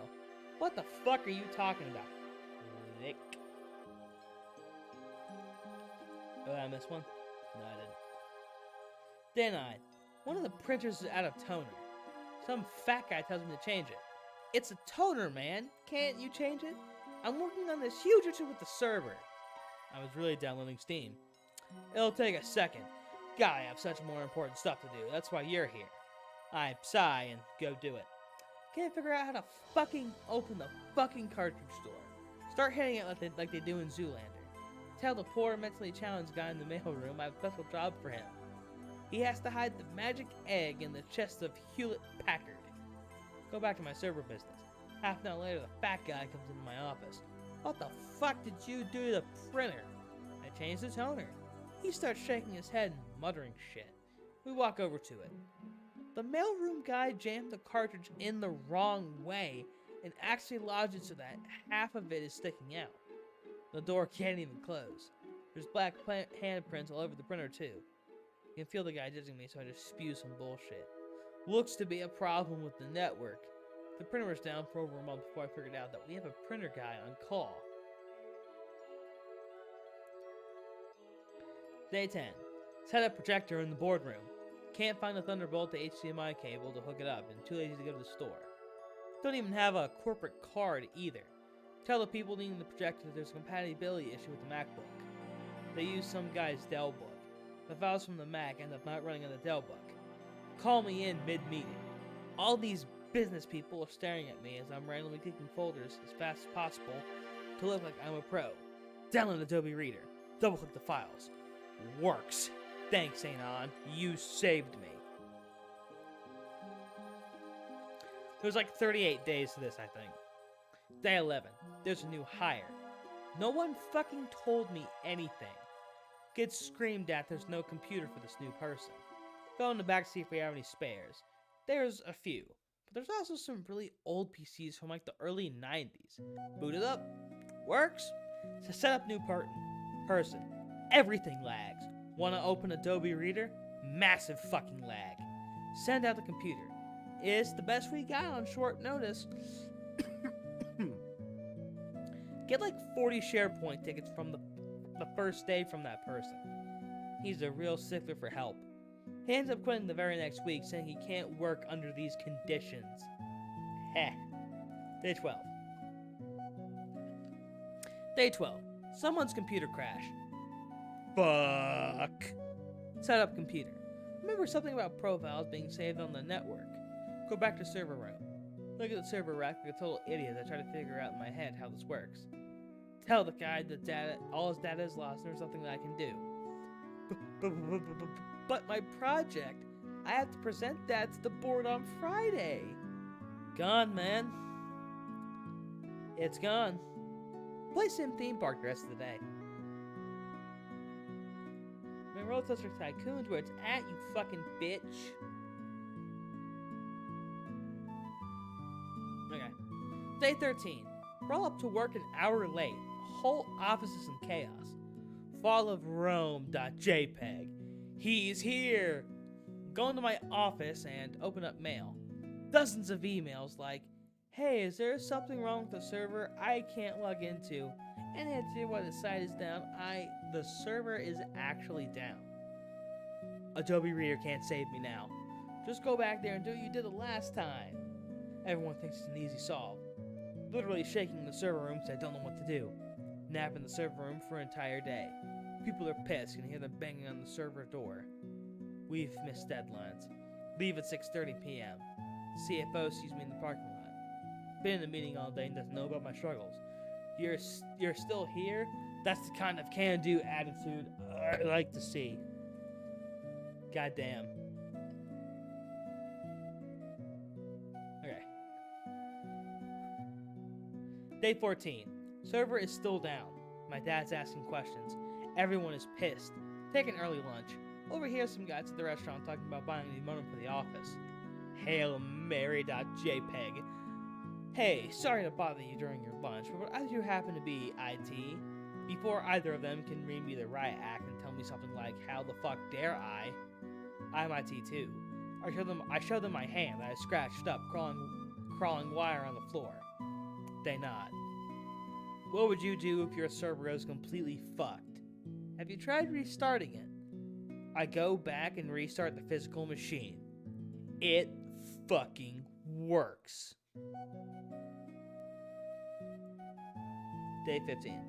What the fuck are you talking about? Nick. Oh, I missed one? No, I didn't. Day 9. One of the printers is out of toner. Some fat guy tells me to change it. It's a toner, man. Can't you change it? I'm working on this huge issue with the server. I was really downloading Steam. It'll take a second. Gotta have such more important stuff to do. That's why you're here. I sigh and go do it. Can't figure out how to fucking open the fucking cartridge store. Start hitting it like they do in Zoolander. Tell the poor mentally challenged guy in the mailroom I have a special job for him. He has to hide the magic egg in the chest of Hewlett-Packard. Go back to my server business. Half an hour later, the fat guy comes into my office. What the fuck did you do to the printer? I changed the toner. He starts shaking his head and muttering shit. We walk over to it. The mailroom guy jammed the cartridge in the wrong way and actually lodged it so that half of it is sticking out. The door can't even close. There's black handprints all over the printer too. You can feel the guy judging me, so I just spew some bullshit. Looks to be a problem with the network. The printer was down for over a month before I figured out that we have a printer guy on call. Day 10. Set up projector in the boardroom. Can't find a Thunderbolt to HDMI cable to hook it up, and too lazy to go to the store. Don't even have a corporate card either. Tell the people needing the projector that there's a compatibility issue with the MacBook. They use some guy's Dell book. The files from the Mac end up not running on the Dell book. Call me in mid-meeting. All these business people are staring at me as I'm randomly clicking folders as fast as possible to look like I'm a pro. Download Adobe Reader. Double-click the files. Works. Thanks, Anon. You saved me. There's like 38 days to this, I think. Day 11. There's a new hire. No one fucking told me anything. Gets screamed at there's no computer for this new person. Go in the back to see if we have any spares. There's a few. But there's also some really old PCs from like the early 90s. Boot it up. Works. To set up new person. Everything lags. Want to open Adobe Reader? Massive fucking lag. Send out the computer. It's the best we got on short notice. Get like 40 SharePoint tickets from the first day from that person. He's a real stickler for help. He ends up quitting the very next week, saying he can't work under these conditions. Heh. Day 12. Day 12. Someone's computer crashed. Fuck. Set up computer. Remember something about profiles being saved on the network. Go back to server room. Look at the server rack like a total idiot as I try to figure out in my head how this works. Tell the guy that all his data is lost and there's nothing that I can do. But my project, I have to present that to the board on Friday. Gone, man. It's gone. Play Sim Theme Park the rest of the day. Roller Coaster Tycoon's where it's at, you fucking bitch. Okay. Day 13. Roll up to work an hour late. Whole office is in chaos. Fall of Rome.jpg. He's here. Go into my office and open up mail. Dozens of emails like, hey, is there something wrong with the server I can't log into? And answer why the site is down. The server is actually down. Adobe Reader can't save me now. Just go back there and do what you did the last time. Everyone thinks it's an easy solve. Literally shaking the server room because I don't know what to do. Nap in the server room for an entire day. People are pissed and hear them banging on the server door. We've missed deadlines. Leave at 6:30 p.m. CFO sees me in the parking lot. Been in a meeting all day and doesn't know about my struggles. You're still here? That's the kind of can-do attitude I like to see. Goddamn. Okay. Day 14. Server is still down. My dad's asking questions. Everyone is pissed. Take an early lunch. Over here, some guys at the restaurant talking about buying a new modem for the office. Hail Mary.jpg. Hey, sorry to bother you during your lunch, but as you happen to be IT, before either of them can read me the riot act and tell me something like, how the fuck dare I? I'm IT too. I show them my hand that I scratched up, crawling wire on the floor. They nod. What would you do if your server was completely fucked? Have you tried restarting it? I go back and restart the physical machine. It fucking works. Day 15.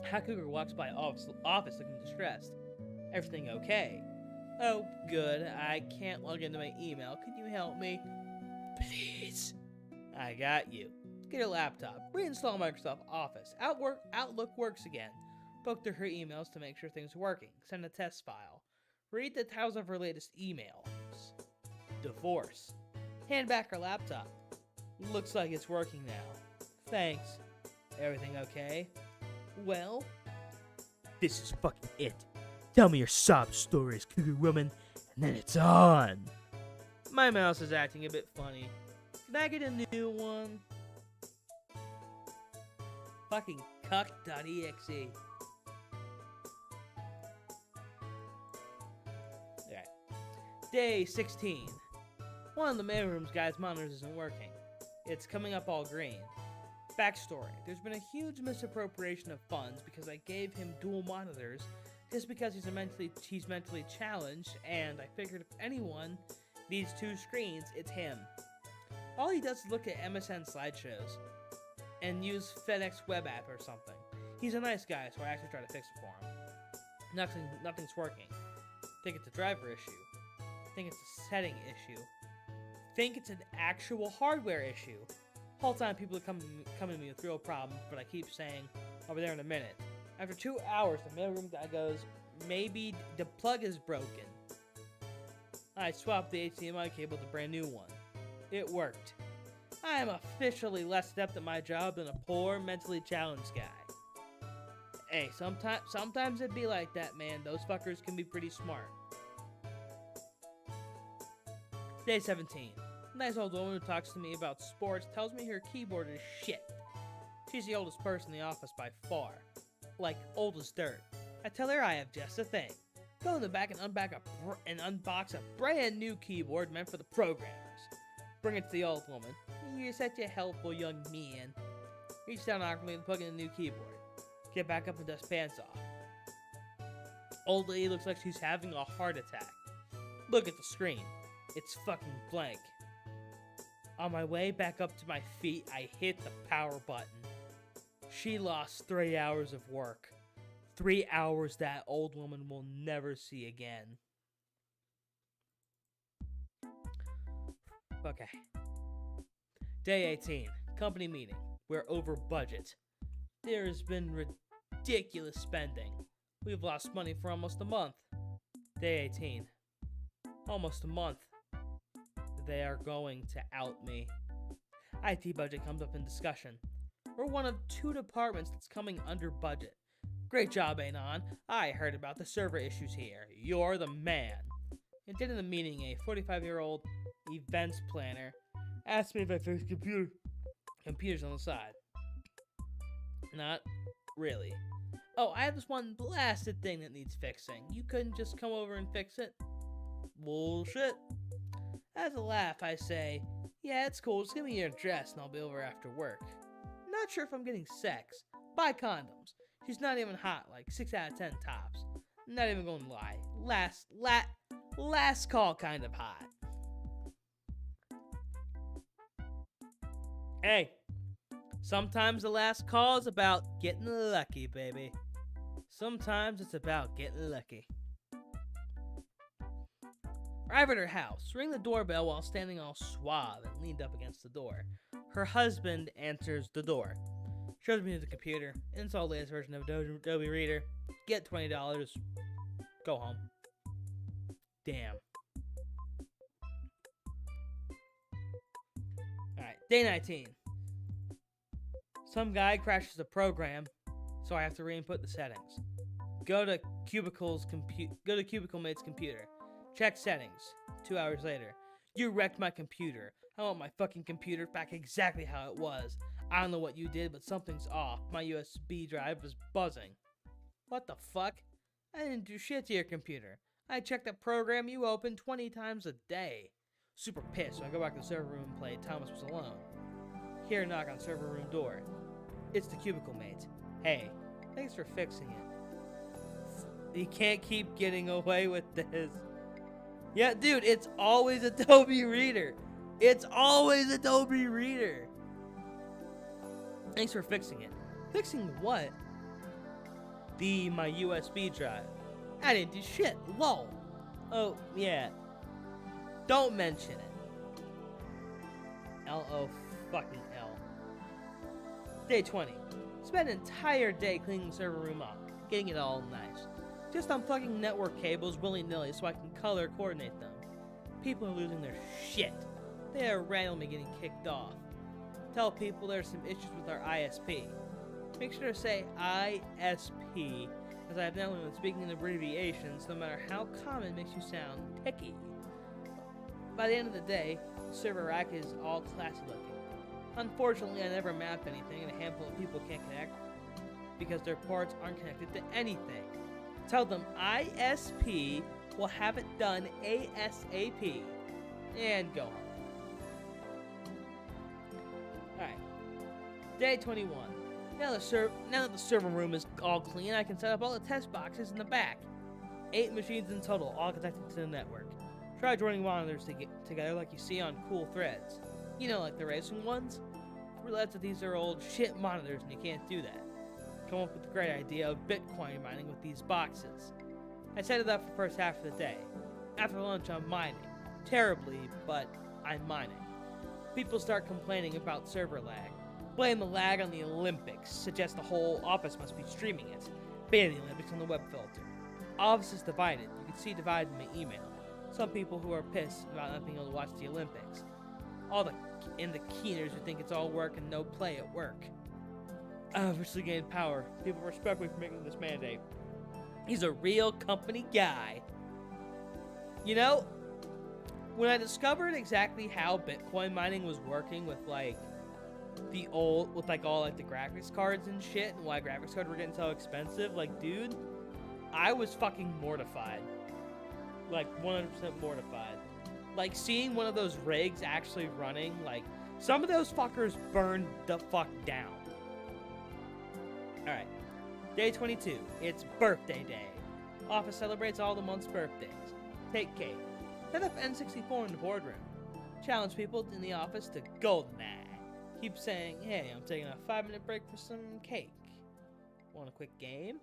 Hakuger walks by office looking distressed. Everything okay? Oh, good. I can't log into my email. Can you help me? Please. I got you. Get your laptop. Reinstall Microsoft Office. Outlook works again. Poke through her emails to make sure things are working. Send a test file. Read the titles of her latest emails. Divorce. Hand back her laptop. Looks like it's working now. Thanks. Everything okay? Well, this is fucking it. Tell me your sob stories, cougar woman, and then it's on. My mouse is acting a bit funny. Can I get a new one? Fucking cuck.exe. Alright. Day 16. One of the mailroom's guy's monitors isn't working. It's coming up all green. Backstory. There's been a huge misappropriation of funds because I gave him dual monitors just because he's mentally challenged, and I figured if anyone needs two screens, it's him. All he does is look at MSN slideshows and use FedEx web app or something. He's a nice guy, so I actually try to fix it for him. Nothing's working. Think it's a driver issue. Think it's a setting issue. Think it's an actual hardware issue. Whole time people are coming to me with real problems, but I keep saying, I'll be there in a minute. After 2 hours, the mailroom guy goes, maybe the plug is broken. I swapped the HDMI cable to a brand new one. It worked. I am officially less adept at my job than a poor, mentally challenged guy. Hey, sometimes it be like that, man. Those fuckers can be pretty smart. Day 17. A nice old woman who talks to me about sports tells me her keyboard is shit. She's the oldest person in the office by far. Like, old as dirt. I tell her I have just the thing. Go in the back and unbox a brand new keyboard meant for the programmers. Bring it to the old woman. You're such a helpful young man. Reach down awkwardly and plug in a new keyboard. Get back up and dust pants off. Old lady looks like she's having a heart attack. Look at the screen. It's fucking blank. On my way back up to my feet, I hit the power button. She lost 3 hours of work. 3 hours that old woman will never see again. Okay. Day 18. Company meeting. We're over budget. There's been ridiculous spending. We've lost money for almost a month. Day 18. Almost a month. They are going to out me. IT budget comes up in discussion. We're one of 2 departments that's coming under budget. Great job, Anon. I heard about the server issues here. You're the man. At the end of the meeting, a 45-year-old events planner asked me if I fixed computers on the side. Not really. Oh, I have this one blasted thing that needs fixing. You couldn't just come over and fix it? Bullshit. As a laugh, I say, yeah, it's cool. Just give me your address and I'll be over after work. Not sure if I'm getting sex. Buy condoms. She's not even hot, like 6 out of 10 tops. Not even gonna lie. Last call kind of hot. Hey, sometimes the last call is about getting lucky, baby. Sometimes it's about getting lucky. Arrive at her house, ring the doorbell while standing all suave and leaned up against the door. Her husband answers the door. Shows me the computer, install the latest version of Adobe Reader, get $20, go home. Damn. Alright, day 19. Some guy crashes the program, so I have to re-input the settings. Go to Cubicle Mate's computer. Check settings. 2 hours later. You wrecked my computer. I want my fucking computer back exactly how it was. I don't know what you did, but something's off. My USB drive was buzzing. What the fuck? I didn't do shit to your computer. I checked the program you opened 20 times a day. Super pissed, so I go back to the server room and play Thomas Was Alone. Hear a knock on the server room door. It's the Cubicle Mate. Hey, thanks for fixing it. You can't keep getting away with this. Yeah, dude, it's always Adobe Reader. It's always Adobe Reader. Thanks for fixing it. Fixing what? My USB drive. I didn't do shit. Lol. Oh, yeah. Don't mention it. L-O fucking L. Day 20. Spent an entire day cleaning the server room up, getting it all nice. Just unplugging network cables willy-nilly so I can color coordinate them. People are losing their shit. They are randomly getting kicked off. Tell people there's some issues with our ISP. Make sure to say ISP, as I have now learned that speaking in abbreviations, no matter how common, makes you sound techie. By the end of the day, the server rack is all classy looking. Unfortunately, I never mapped anything, and a handful of people can't connect because their ports aren't connected to anything. Tell them ISP will have it done ASAP, and go home. Alright, day 21. Now that the server room is all clean, I can set up all the test boxes in the back. 8 machines in total, all connected to the network. Try joining monitors together like you see on Cool Threads. You know, like the racing ones? Realize that these are old shit monitors and you can't do that. Come up with the great idea of Bitcoin mining with these boxes. I set it up for the first half of the day. After lunch, I'm mining. Terribly, but I'm mining. People start complaining about server lag. Blame the lag on the Olympics. Suggest the whole office must be streaming it. Ban the Olympics on the web filter. Office is divided. You can see divided in the email. Some people who are pissed about not being able to watch the Olympics. All the keeners who think it's all work and no play at work. I officially gained power. People respect me for making this mandate. He's a real company guy. You know, when I discovered exactly how Bitcoin mining was working with like all the graphics cards and shit, and why graphics cards were getting so expensive, like, dude, I was fucking mortified. Like, 100% mortified. Like, seeing one of those rigs actually running, like, some of those fuckers burned the fuck down. Alright, day 22. It's birthday day. Office celebrates all the month's birthdays. Take cake. Set up N64 in the boardroom. Challenge people in the office to GoldenEye. Keep saying, hey, I'm taking a 5-minute break for some cake. Want a quick game?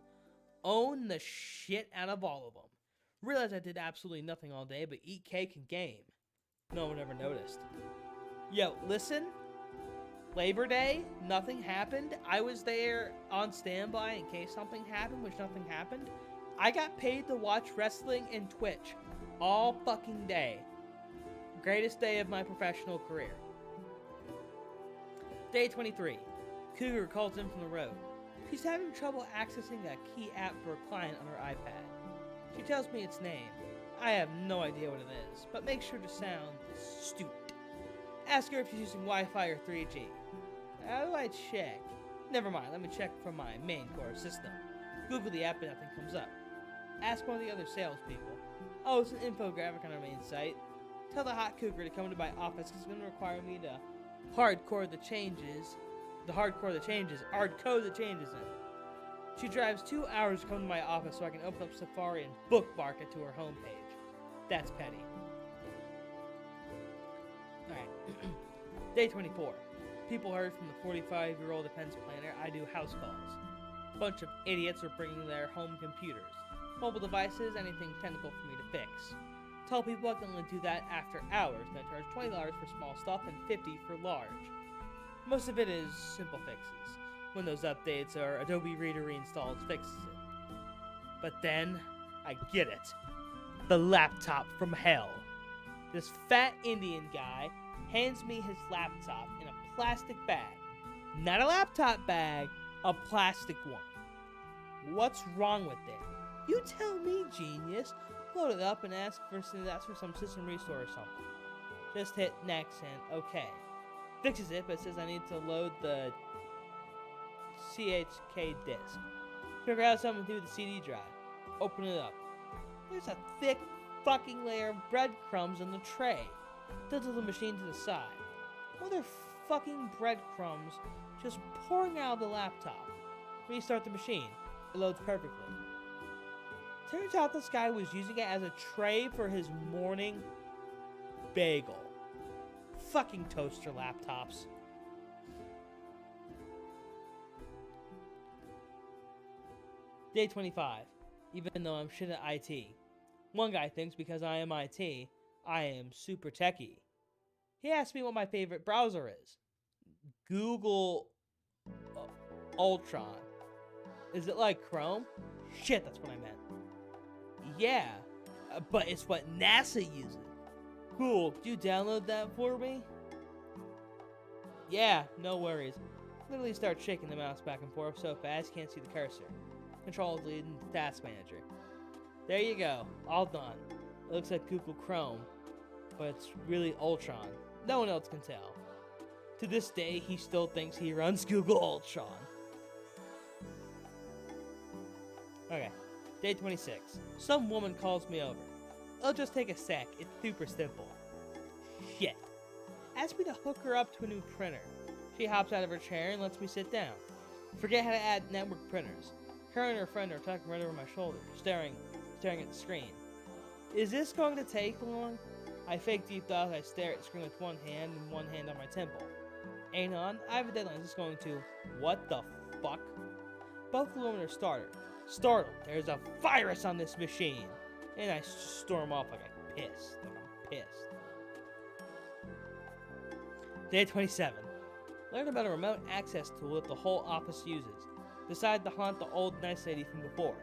Own the shit out of all of them. Realize I did absolutely nothing all day but eat cake and game. No one ever noticed. Yo, listen. Labor Day, nothing happened. I was there on standby in case something happened, which nothing happened. I got paid to watch wrestling and Twitch all fucking day. Greatest day of my professional career. Day 23. Cougar calls in from the road. She's having trouble accessing a key app for a client on her iPad. She tells me its name. I have no idea what it is, but make sure to sound stupid. Ask her if she's using Wi-Fi or 3G. How do I check? Never mind, let me check from my main core system. Google the app and nothing comes up. Ask one of the other salespeople. Oh, it's an infographic on our main site. Tell the hot cougar to come into my office because it's going to require me to hardcode the changes in. She drives 2 hours to come to my office so I can open up Safari and bookmark it to her homepage. That's petty. Alright. Day 24. People heard from the 45-year-old defense planner I do house calls. Bunch of idiots are bringing their home computers. Mobile devices, anything technical for me to fix. Tell people I can only do that after hours, and I charge $20 for small stuff and $50 for large. Most of it is simple fixes. Windows updates or Adobe Reader reinstalls fixes it. But then, I get it. The laptop from hell. This fat Indian guy hands me his laptop in a plastic bag. Not a laptop bag, a plastic one. What's wrong with it? You tell me, genius. Load it up and ask for some system restore or something. Just hit next and OK. Fixes it, but says I need to load the CHK disk. Figure out something to do with the CD drive. Open it up. There's a thick fucking layer of breadcrumbs in the tray. Tilted the machine to the side. Motherfucking breadcrumbs just pouring out of the laptop. Restart the machine. It loads perfectly. Turns out this guy was using it as a tray for his morning bagel. Fucking toaster laptops. Day 25. Even though I'm shit at IT. One guy thinks because I am IT, I am super techie. He asked me what my favorite browser is. Google Ultron. Is it like Chrome? Shit, that's what I meant. Yeah, but it's what NASA uses. Cool, could you download that for me? Yeah, no worries. Literally start shaking the mouse back and forth so fast you can't see the cursor. Control lead into Task Manager. There you go, all done. It looks like Google Chrome, but it's really Ultron. No one else can tell. To this day, he still thinks he runs Google Ultron. Okay, day 26. Some woman calls me over. It'll just take a sec, it's super simple. Shit. Asks me to hook her up to a new printer. She hops out of her chair and lets me sit down. Forget how to add network printers. Her and her friend are talking right over my shoulder, staring at the screen. Is this going to take long? I fake deep thought as I stare at the screen with one hand and one hand on my temple. Anon, I have a deadline. Is this going to... What the fuck? Both the women are startled. There's a virus on this machine. And I storm off like I'm pissed. Day 27. Learn about a remote access tool that the whole office uses. Decide to haunt the old nice lady from before.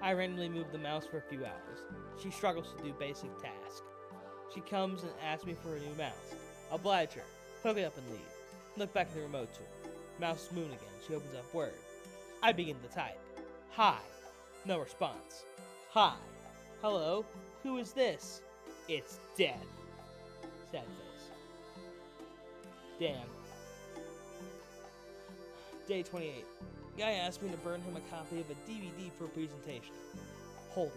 I randomly move the mouse for a few hours. She struggles to do basic tasks. She comes and asks me for a new mouse. Oblige her. Hook it up and leave. Look back at the remote tool. Mouse is moving again. She opens up Word. I begin to type. Hi. No response. Hi. Hello. Who is this? It's dead. Sad face. Damn. Day 28. Guy asked me to burn him a copy of a DVD for a presentation. Holy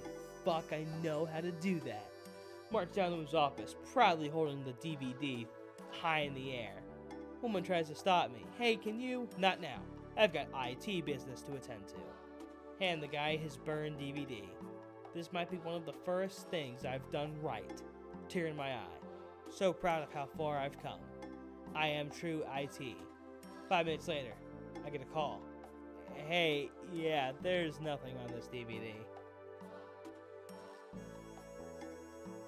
fuck, I know how to do that. Marched down to his office, proudly holding the DVD high in the air. Woman tries to stop me. Hey, can you? Not now. I've got IT business to attend to. Hand the guy his burned DVD. This might be one of the first things I've done right. Tear in my eye. So proud of how far I've come. I am true IT. 5 minutes later, I get a call. Hey, yeah, there's nothing on this DVD.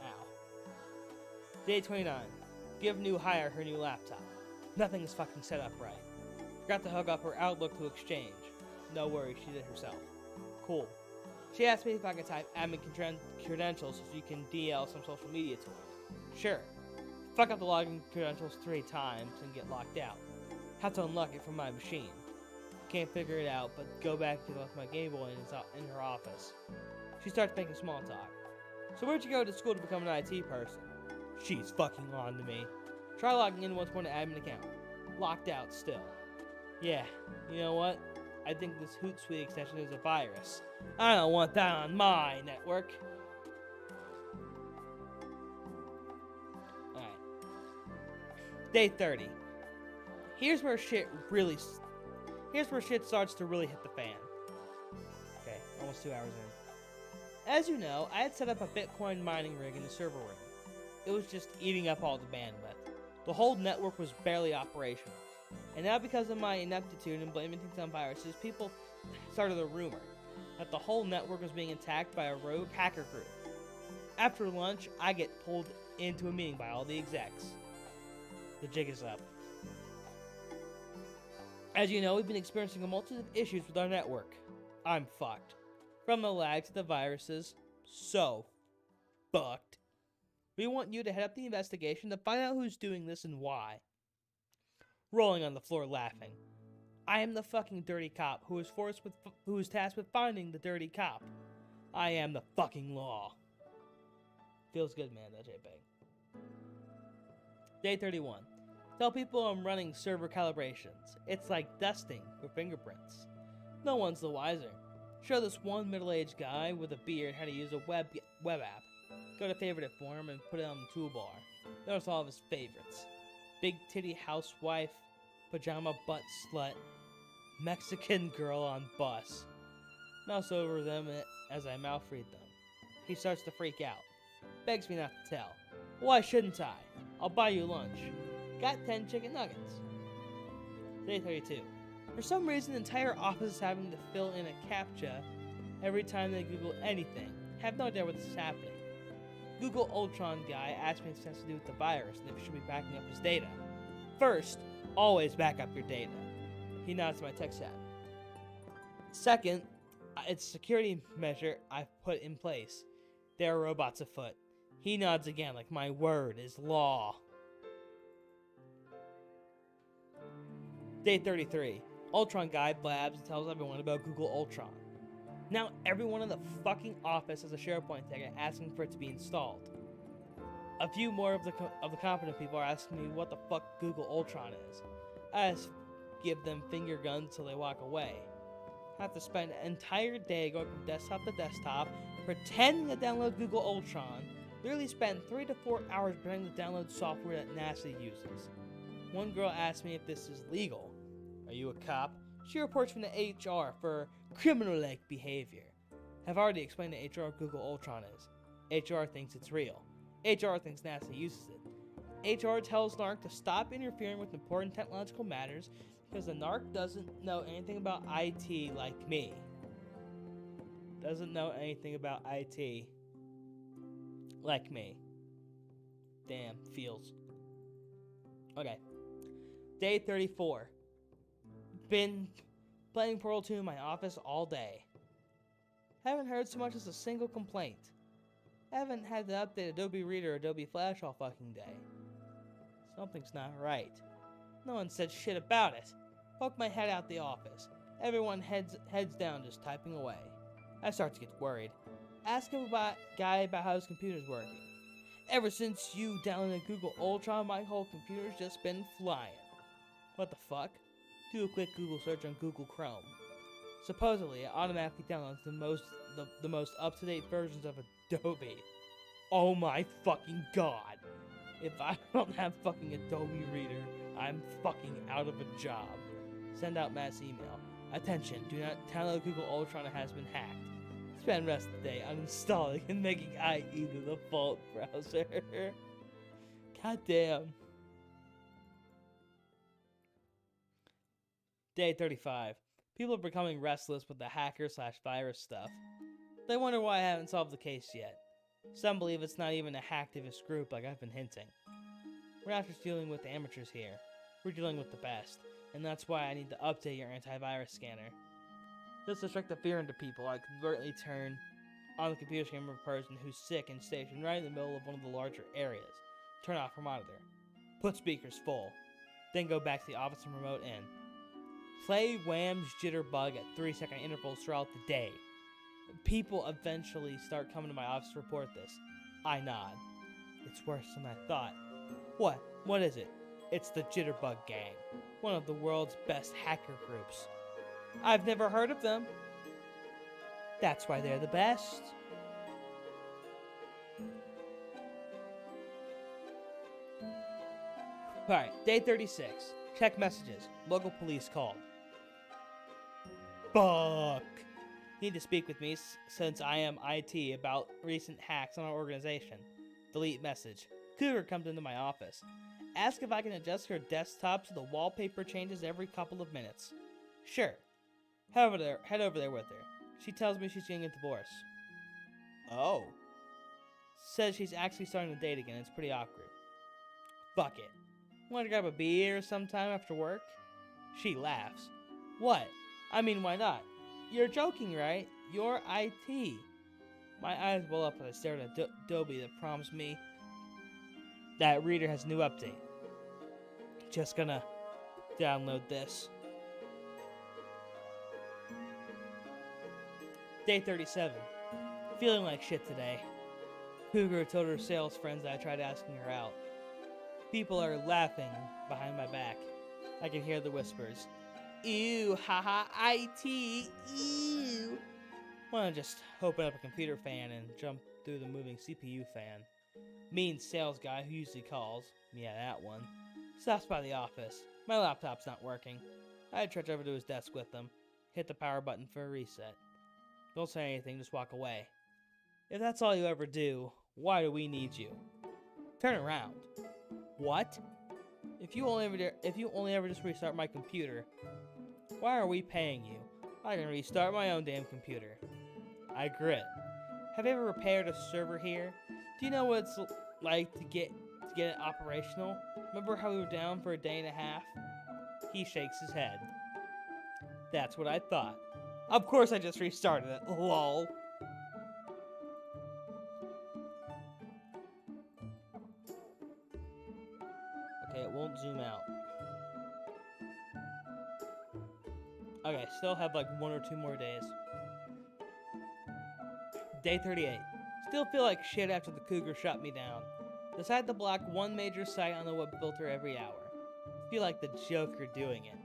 Ow. Day 29. Give new hire her new laptop. Nothing is fucking set up right. Forgot to hook up her Outlook to Exchange. No worries, she did herself. Cool. She asked me if I could type admin credentials so you can DL some social media tools. Sure. Fuck up the login credentials 3 times and get locked out. Have to unlock it from my machine. Can't figure it out, but go back to my Game Boy in her office. She starts making small talk. So where'd you go to school to become an IT person? She's fucking on to me. Try logging in once more to admin account. Locked out still. Yeah, you know what? I think this Hootsuite extension is a virus. I don't want that on my network. Alright. Day 30. Here's where shit starts to really hit the fan. Okay, almost 2 hours in. As you know, I had set up a Bitcoin mining rig in the server room. It was just eating up all the bandwidth. The whole network was barely operational. And now because of my ineptitude and blaming things on viruses, people started a rumor that the whole network was being attacked by a rogue hacker group. After lunch, I get pulled into a meeting by all the execs. The jig is up. As you know, we've been experiencing a multitude of issues with our network. I'm fucked. From the lag to the viruses, so fucked. We want you to head up the investigation to find out who's doing this and why. Rolling on the floor laughing. I am the fucking dirty cop who is tasked with finding the dirty cop. I am the fucking law. Feels good, man, that JPEG. Day 31. Tell people I'm running server calibrations. It's like dusting for fingerprints. No one's the wiser. Show this one middle-aged guy with a beard how to use a web app. Go to favorite it for him and put it on the toolbar. Notice all of his favorites. Big titty housewife, pajama butt slut, Mexican girl on bus. Mouse over them as I mouth read them. He starts to freak out. Begs me not to tell. Why shouldn't I? I'll buy you lunch. Got 10 chicken nuggets. Day 32. For some reason, the entire office is having to fill in a CAPTCHA every time they Google anything. Have no idea what this is happening. Google Ultron guy asked me if it has to do with the virus and if he should be backing up his data. First, always back up your data. He nods to my text chat. Second, it's a security measure I've put in place. There are robots afoot. He nods again like my word is law. Day 33. Ultron guy blabs and tells everyone about Google Ultron. Now everyone in the fucking office has a SharePoint ticket asking for it to be installed. A few more of the competent people are asking me what the fuck Google Ultron is. I just give them finger guns till they walk away. I have to spend an entire day going from desktop to desktop, pretending to download Google Ultron, literally spend 3 to 4 hours pretending to download software that NASA uses. One girl asked me if this is legal. Are you a cop? She reports from the HR for criminal-like behavior. I've already explained to HR what Google Ultron is. HR thinks it's real. HR thinks NASA uses it. HR tells NARC to stop interfering with important technological matters because the NARC doesn't know anything about IT like me. Doesn't know anything about IT like me. Damn, feels. Okay. Day 34. Been playing Portal 2 in my office all day. Haven't heard so much as a single complaint. Haven't had to update Adobe Reader or Adobe Flash all fucking day. Something's not right. No one said shit about it. Poke my head out the office. Everyone heads down just typing away. I start to get worried. Ask him about guy about how his computer's working. Ever since you downloaded Google Ultron, my whole computer's just been flying. What the fuck? Do a quick Google search on Google Chrome. Supposedly, it automatically downloads the most up-to-date versions of Adobe. Oh my fucking god. If I don't have fucking Adobe Reader, I'm fucking out of a job. Send out mass email. Attention, do not download Google Ultron, it has been hacked. Spend the rest of the day uninstalling and making IE the default browser. God damn. Day 35. People are becoming restless with the hacker/virus stuff. They wonder why I haven't solved the case yet. Some believe it's not even a hacktivist group like I've been hinting. We're not just dealing with amateurs here. We're dealing with the best. And that's why I need to update your antivirus scanner. Just to strike the fear into people, I covertly turn on the computer screen of a person who's sick and stationed right in the middle of one of the larger areas. Turn off her monitor. Put speakers full. then go back to the office and remote in. Play Wham's Jitterbug at 3-second intervals throughout the day. People eventually start coming to my office to report this. I nod. It's worse than I thought. What? What is it? It's the Jitterbug Gang, one of the world's best hacker groups. I've never heard of them. That's why they're the best. Alright, day 36. Check messages. Local police called. Fuck. Need to speak with me since I am IT about recent hacks on our organization. Delete message. Cougar comes into my office. Ask if I can adjust her desktop so the wallpaper changes every couple of minutes. Sure. Head over there with her. She tells me she's getting a divorce. Oh. Says she's actually starting to date again. It's pretty awkward. Fuck it. Want to grab a beer sometime after work? She laughs. What? I mean, why not? You're joking, right? You're IT. My eyes well up as I stare at Adobe that prompts me that reader has a new update. Just gonna download this. Day 37. Feeling like shit today. Cougar told her sales friends that I tried asking her out. People are laughing behind my back. I can hear the whispers. Ew, haha, IT, ew. Wanna just open up a computer fan and jump through the moving CPU fan. Mean sales guy who usually calls, yeah, that one, stops by the office. My laptop's not working. I trudge over to his desk with him, hit the power button for a reset. Don't say anything, just walk away. If that's all you ever do, why do we need you? Turn around. What? If you only ever just restart my computer, why are we paying you? I can restart my own damn computer. I grit. Have you ever repaired a server here? Do you know what it's like to get it operational? Remember how we were down for a day and a half? He shakes his head. That's what I thought. Of course I just restarted it. Lol. Okay, it won't zoom out. Okay, still have like 1 or 2 more days. Day 38. Still feel like shit after the Cougar shut me down. Decide to block one major site on the web filter every hour. Feel like the Joker doing it.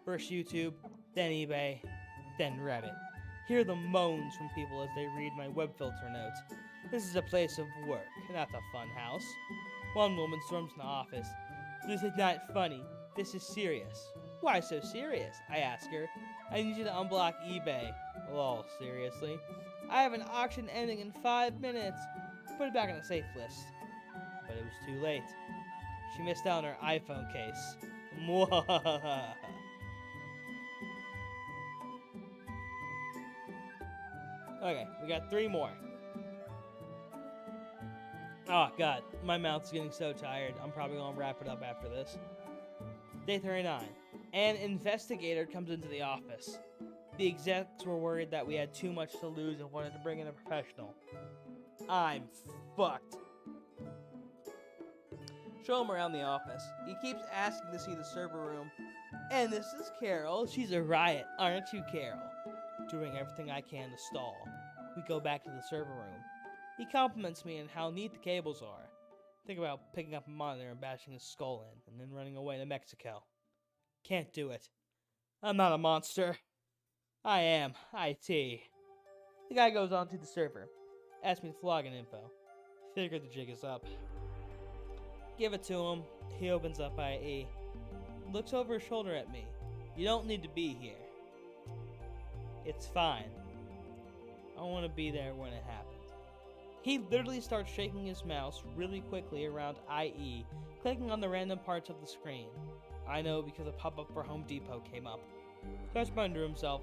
First YouTube, then eBay, then Reddit. Hear the moans from people as they read my web filter notes. This is a place of work, not a fun house. One woman storms in the office. This is not funny. This is serious. Why so serious? I ask her. I need you to unblock eBay. Lol, seriously? I have an auction ending in 5 minutes. Put it back on the safe list. But it was too late. She missed out on her iPhone case. Mwahaha. Okay, we got 3 more. Oh, God. My mouth's getting so tired. I'm probably going to wrap it up after this. Day 39. An investigator comes into the office. The execs were worried that we had too much to lose and wanted to bring in a professional. I'm fucked. Show him around the office. He keeps asking to see the server room. And this is Carol. She's a riot, aren't you, Carol? Doing everything I can to stall. We go back to the server room. He compliments me on how neat the cables are. Think about picking up a monitor and bashing his skull in, and then running away to Mexico. Can't do it. I'm not a monster. I am IT. The guy goes on to the server. Asks me for login info. Figure the jig is up. Give it to him. He opens up IE. Looks over his shoulder at me. You don't need to be here. It's fine. I want to be there when it happens. He literally starts shaking his mouse really quickly around IE, clicking on the random parts of the screen. I know because a pop-up for Home Depot came up. Starts muttering to himself,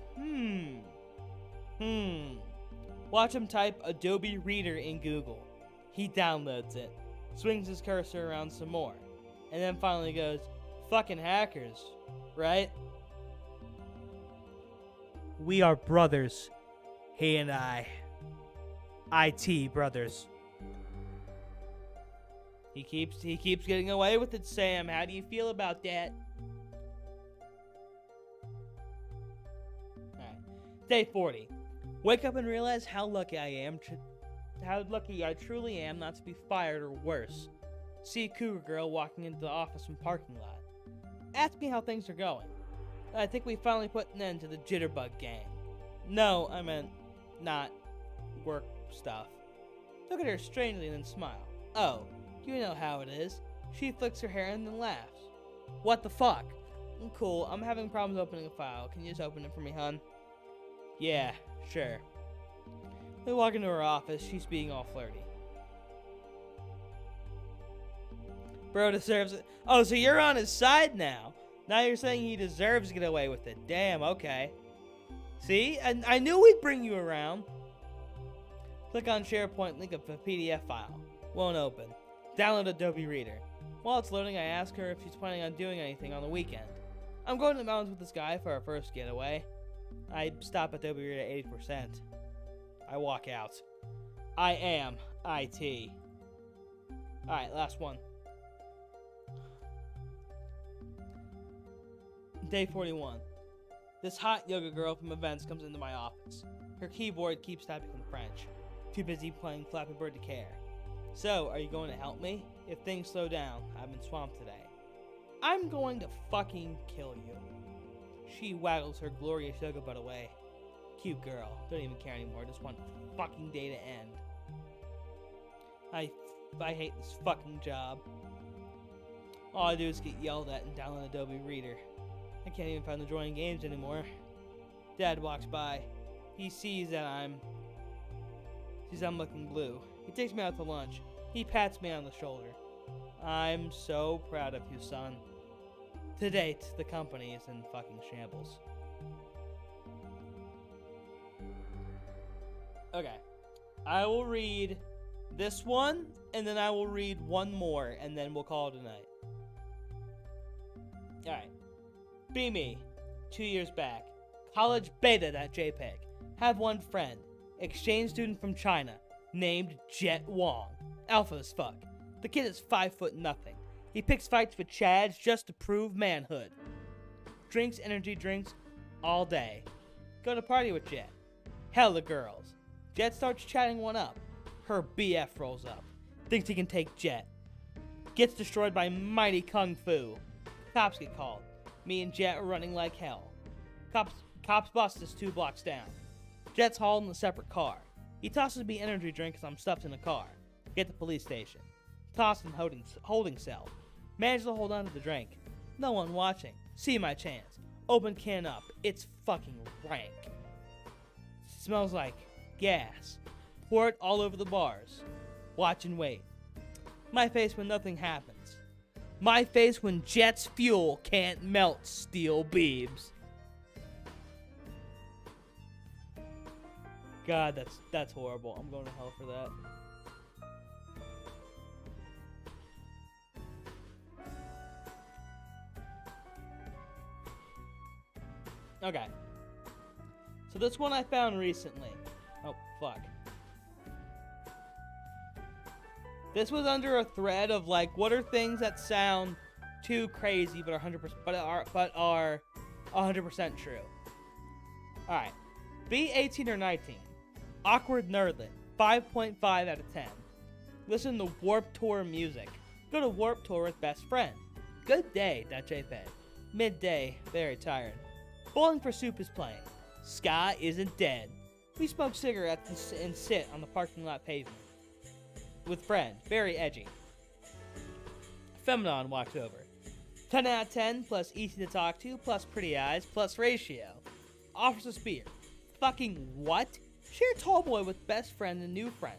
Watch him type Adobe Reader in Google. He downloads it, swings his cursor around some more, and then finally goes, fucking hackers, right? We are brothers, he and I. IT brothers. He keeps getting away with it, Sam. How do you feel about that? Day 40. Wake up and realize how lucky I truly am not to be fired or worse. See a cougar girl walking into the office from parking lot. Ask me how things are going. I think we finally put an end to the Jitterbug gang. No, I meant not work stuff. Look at her strangely and then smile. Oh, you know how it is. She flicks her hair and then laughs. What the fuck? Cool, I'm having problems opening a file. Can you just open it for me, hun? Yeah, sure. We walk into her office. She's being all flirty. Bro deserves it. Oh, so you're on his side now. Now you're saying he deserves to get away with it. Damn, okay. See? I knew we'd bring you around. Click on SharePoint, link up a PDF file. Won't open. Download Adobe Reader. While it's loading, I ask her if she's planning on doing anything on the weekend. I'm going to the mountains with this guy for our first getaway. I stop Adobe Reader at 80%. I walk out. I am IT. Alright, last one. Day 41. This hot yoga girl from events comes into my office. Her keyboard keeps typing in French. Too busy playing Flappy Bird to care. So, are you going to help me? If things slow down, I've been swamped today. I'm going to fucking kill you. She waggles her glorious yoga butt away. Cute girl. Don't even care anymore. Just want fucking day to end. I hate this fucking job. All I do is get yelled at and download Adobe Reader. I can't even find the joining games anymore. Dad walks by. He sees that I'm looking blue. He takes me out to lunch. He pats me on the shoulder. I'm so proud of you, son. To date, the company is in fucking shambles. Okay. I will read this one, and then I will read one more, and then we'll call it a night. Alright. Be me. 2 years back. College beta.jpg. Have one friend. Exchange student from China. Named Jet Wong. Alpha as fuck. The kid is 5'0". He picks fights with Chads just to prove manhood. Drinks energy drinks all day. Go to party with Jet. Hella girls. Jet starts chatting one up. Her BF rolls up. Thinks he can take Jet. Gets destroyed by mighty kung fu. Cops get called. Me and Jet are running like hell. Cops bust us 2 blocks down. Jet's hauled in a separate car. He tosses me energy drink as I'm stuffed in a car. Get to police station. Tossed in holding cell. Manage to hold on to the drink. No one watching. See my chance. Open can up. It's fucking rank. Smells like gas. Pour it all over the bars. Watch and wait. My face when nothing happens. My face when Jet's fuel can't melt steel beams. God, that's horrible. I'm going to hell for that. Okay. So this one I found recently. Oh, fuck. This was under a thread of like, what are things that sound too crazy but are 100% true. All right. Be 18 or 19. Awkward nerdlet. 5.5 out of 10. Listen to Warped Tour music. Go to Warped Tour with best friend. Good day.jpg. Midday. Very tired. Bowling for Soup is playing. Ska isn't dead. We smoke cigarettes and sit on the parking lot pavement. With friend. Very edgy. Phenomenon walks over. 10 out of 10 plus easy to talk to plus pretty eyes plus ratio. Offers us beer. Fucking what? Share tall boy with best friend and new friend.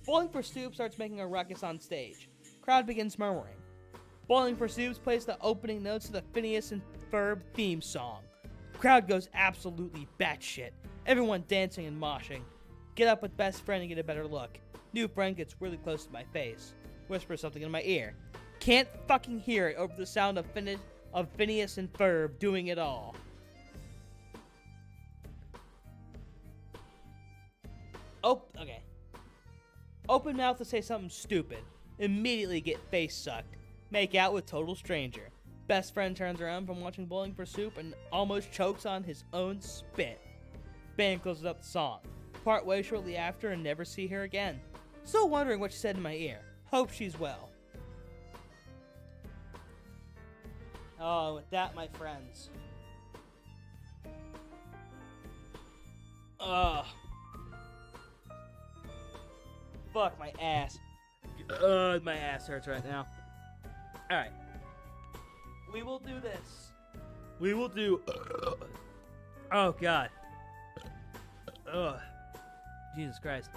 Bowling for Soup starts making a ruckus on stage. Crowd begins murmuring. Bowling for Soup plays the opening notes of the Phineas and Ferb theme song. Crowd goes absolutely batshit. Everyone dancing and moshing. Get up with best friend and get a better look. New friend gets really close to my face. Whispers something in my ear. Can't fucking hear it over the sound of Phineas and Ferb doing it all. Oh, okay. Open mouth to say something stupid. Immediately get face sucked. Make out with total stranger. Best friend turns around from watching Bowling for Soup and almost chokes on his own spit. Band closes up the song. Part ways shortly after and never see her again. Still wondering what she said in my ear. Hope she's well. Oh, with that, my friends. Ugh. Fuck my ass. My ass hurts right now. Alright. We will do this. We will do... Oh, God. Ugh. Jesus Christ.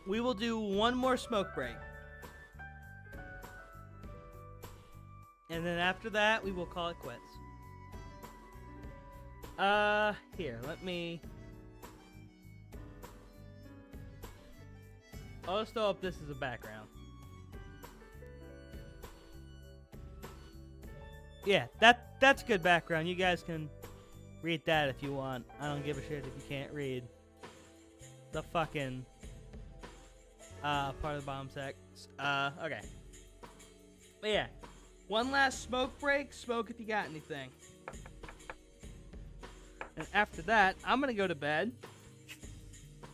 We will do one more smoke break. And then after that, we will call it quits. Here, let me... I'll just throw up this as a background. Yeah, that's good background. You guys can read that if you want. I don't give a shit if you can't read the fucking part of the bomb sex. Okay. But yeah, one last smoke break. Smoke if you got anything. And after that, I'm gonna go to bed.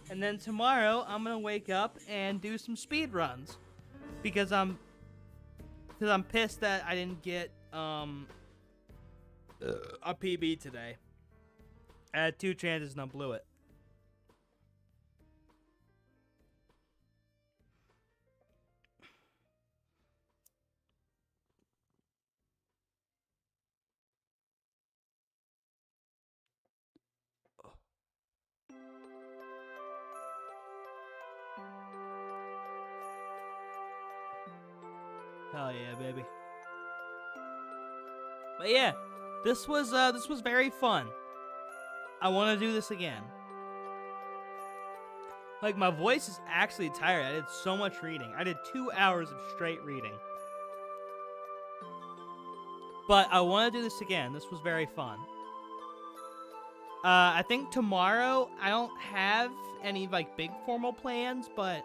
And then tomorrow, I'm gonna wake up and do some speed runs, because I'm pissed that I didn't get a PB today. I had 2 chances and I blew it. Hell yeah, baby. But yeah, this was very fun. I want to do this again. Like, my voice is actually tired. I did so much reading. I did 2 hours of straight reading. But I want to do this again. This was very fun. I think tomorrow I don't have any like big formal plans, but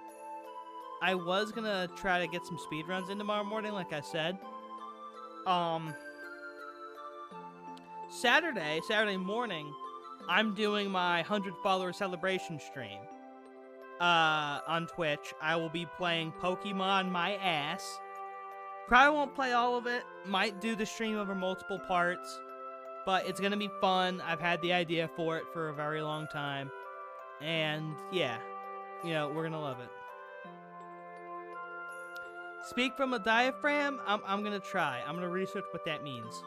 I was gonna try to get some speedruns in tomorrow morning, like I said. Saturday morning, I'm doing my 100 follower celebration stream. On Twitch. I will be playing Pokemon my ass. Probably won't play all of it. Might do the stream over multiple parts. But it's gonna be fun. I've had the idea for it for a very long time. And yeah, you know, we're gonna love it. Speak from a diaphragm? I'm gonna try. I'm gonna research what that means.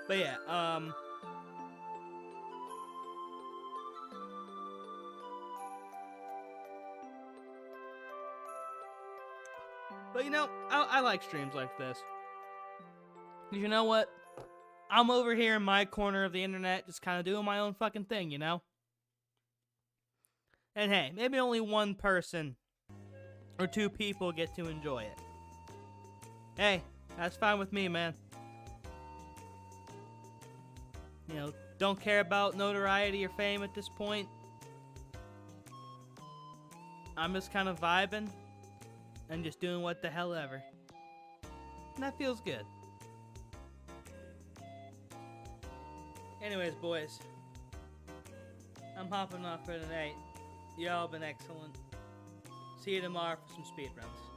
But yeah, but you know, I like streams like this. You know what? I'm over here in my corner of the internet just kind of doing my own fucking thing, you know? And hey, maybe only one person or 2 people get to enjoy it. Hey, that's fine with me, man. You know, don't care about notoriety or fame at this point. I'm just kind of vibing and just doing what the hell ever. And that feels good. Anyways, boys, I'm hopping off for tonight. Y'all been excellent. See you tomorrow for some speedruns.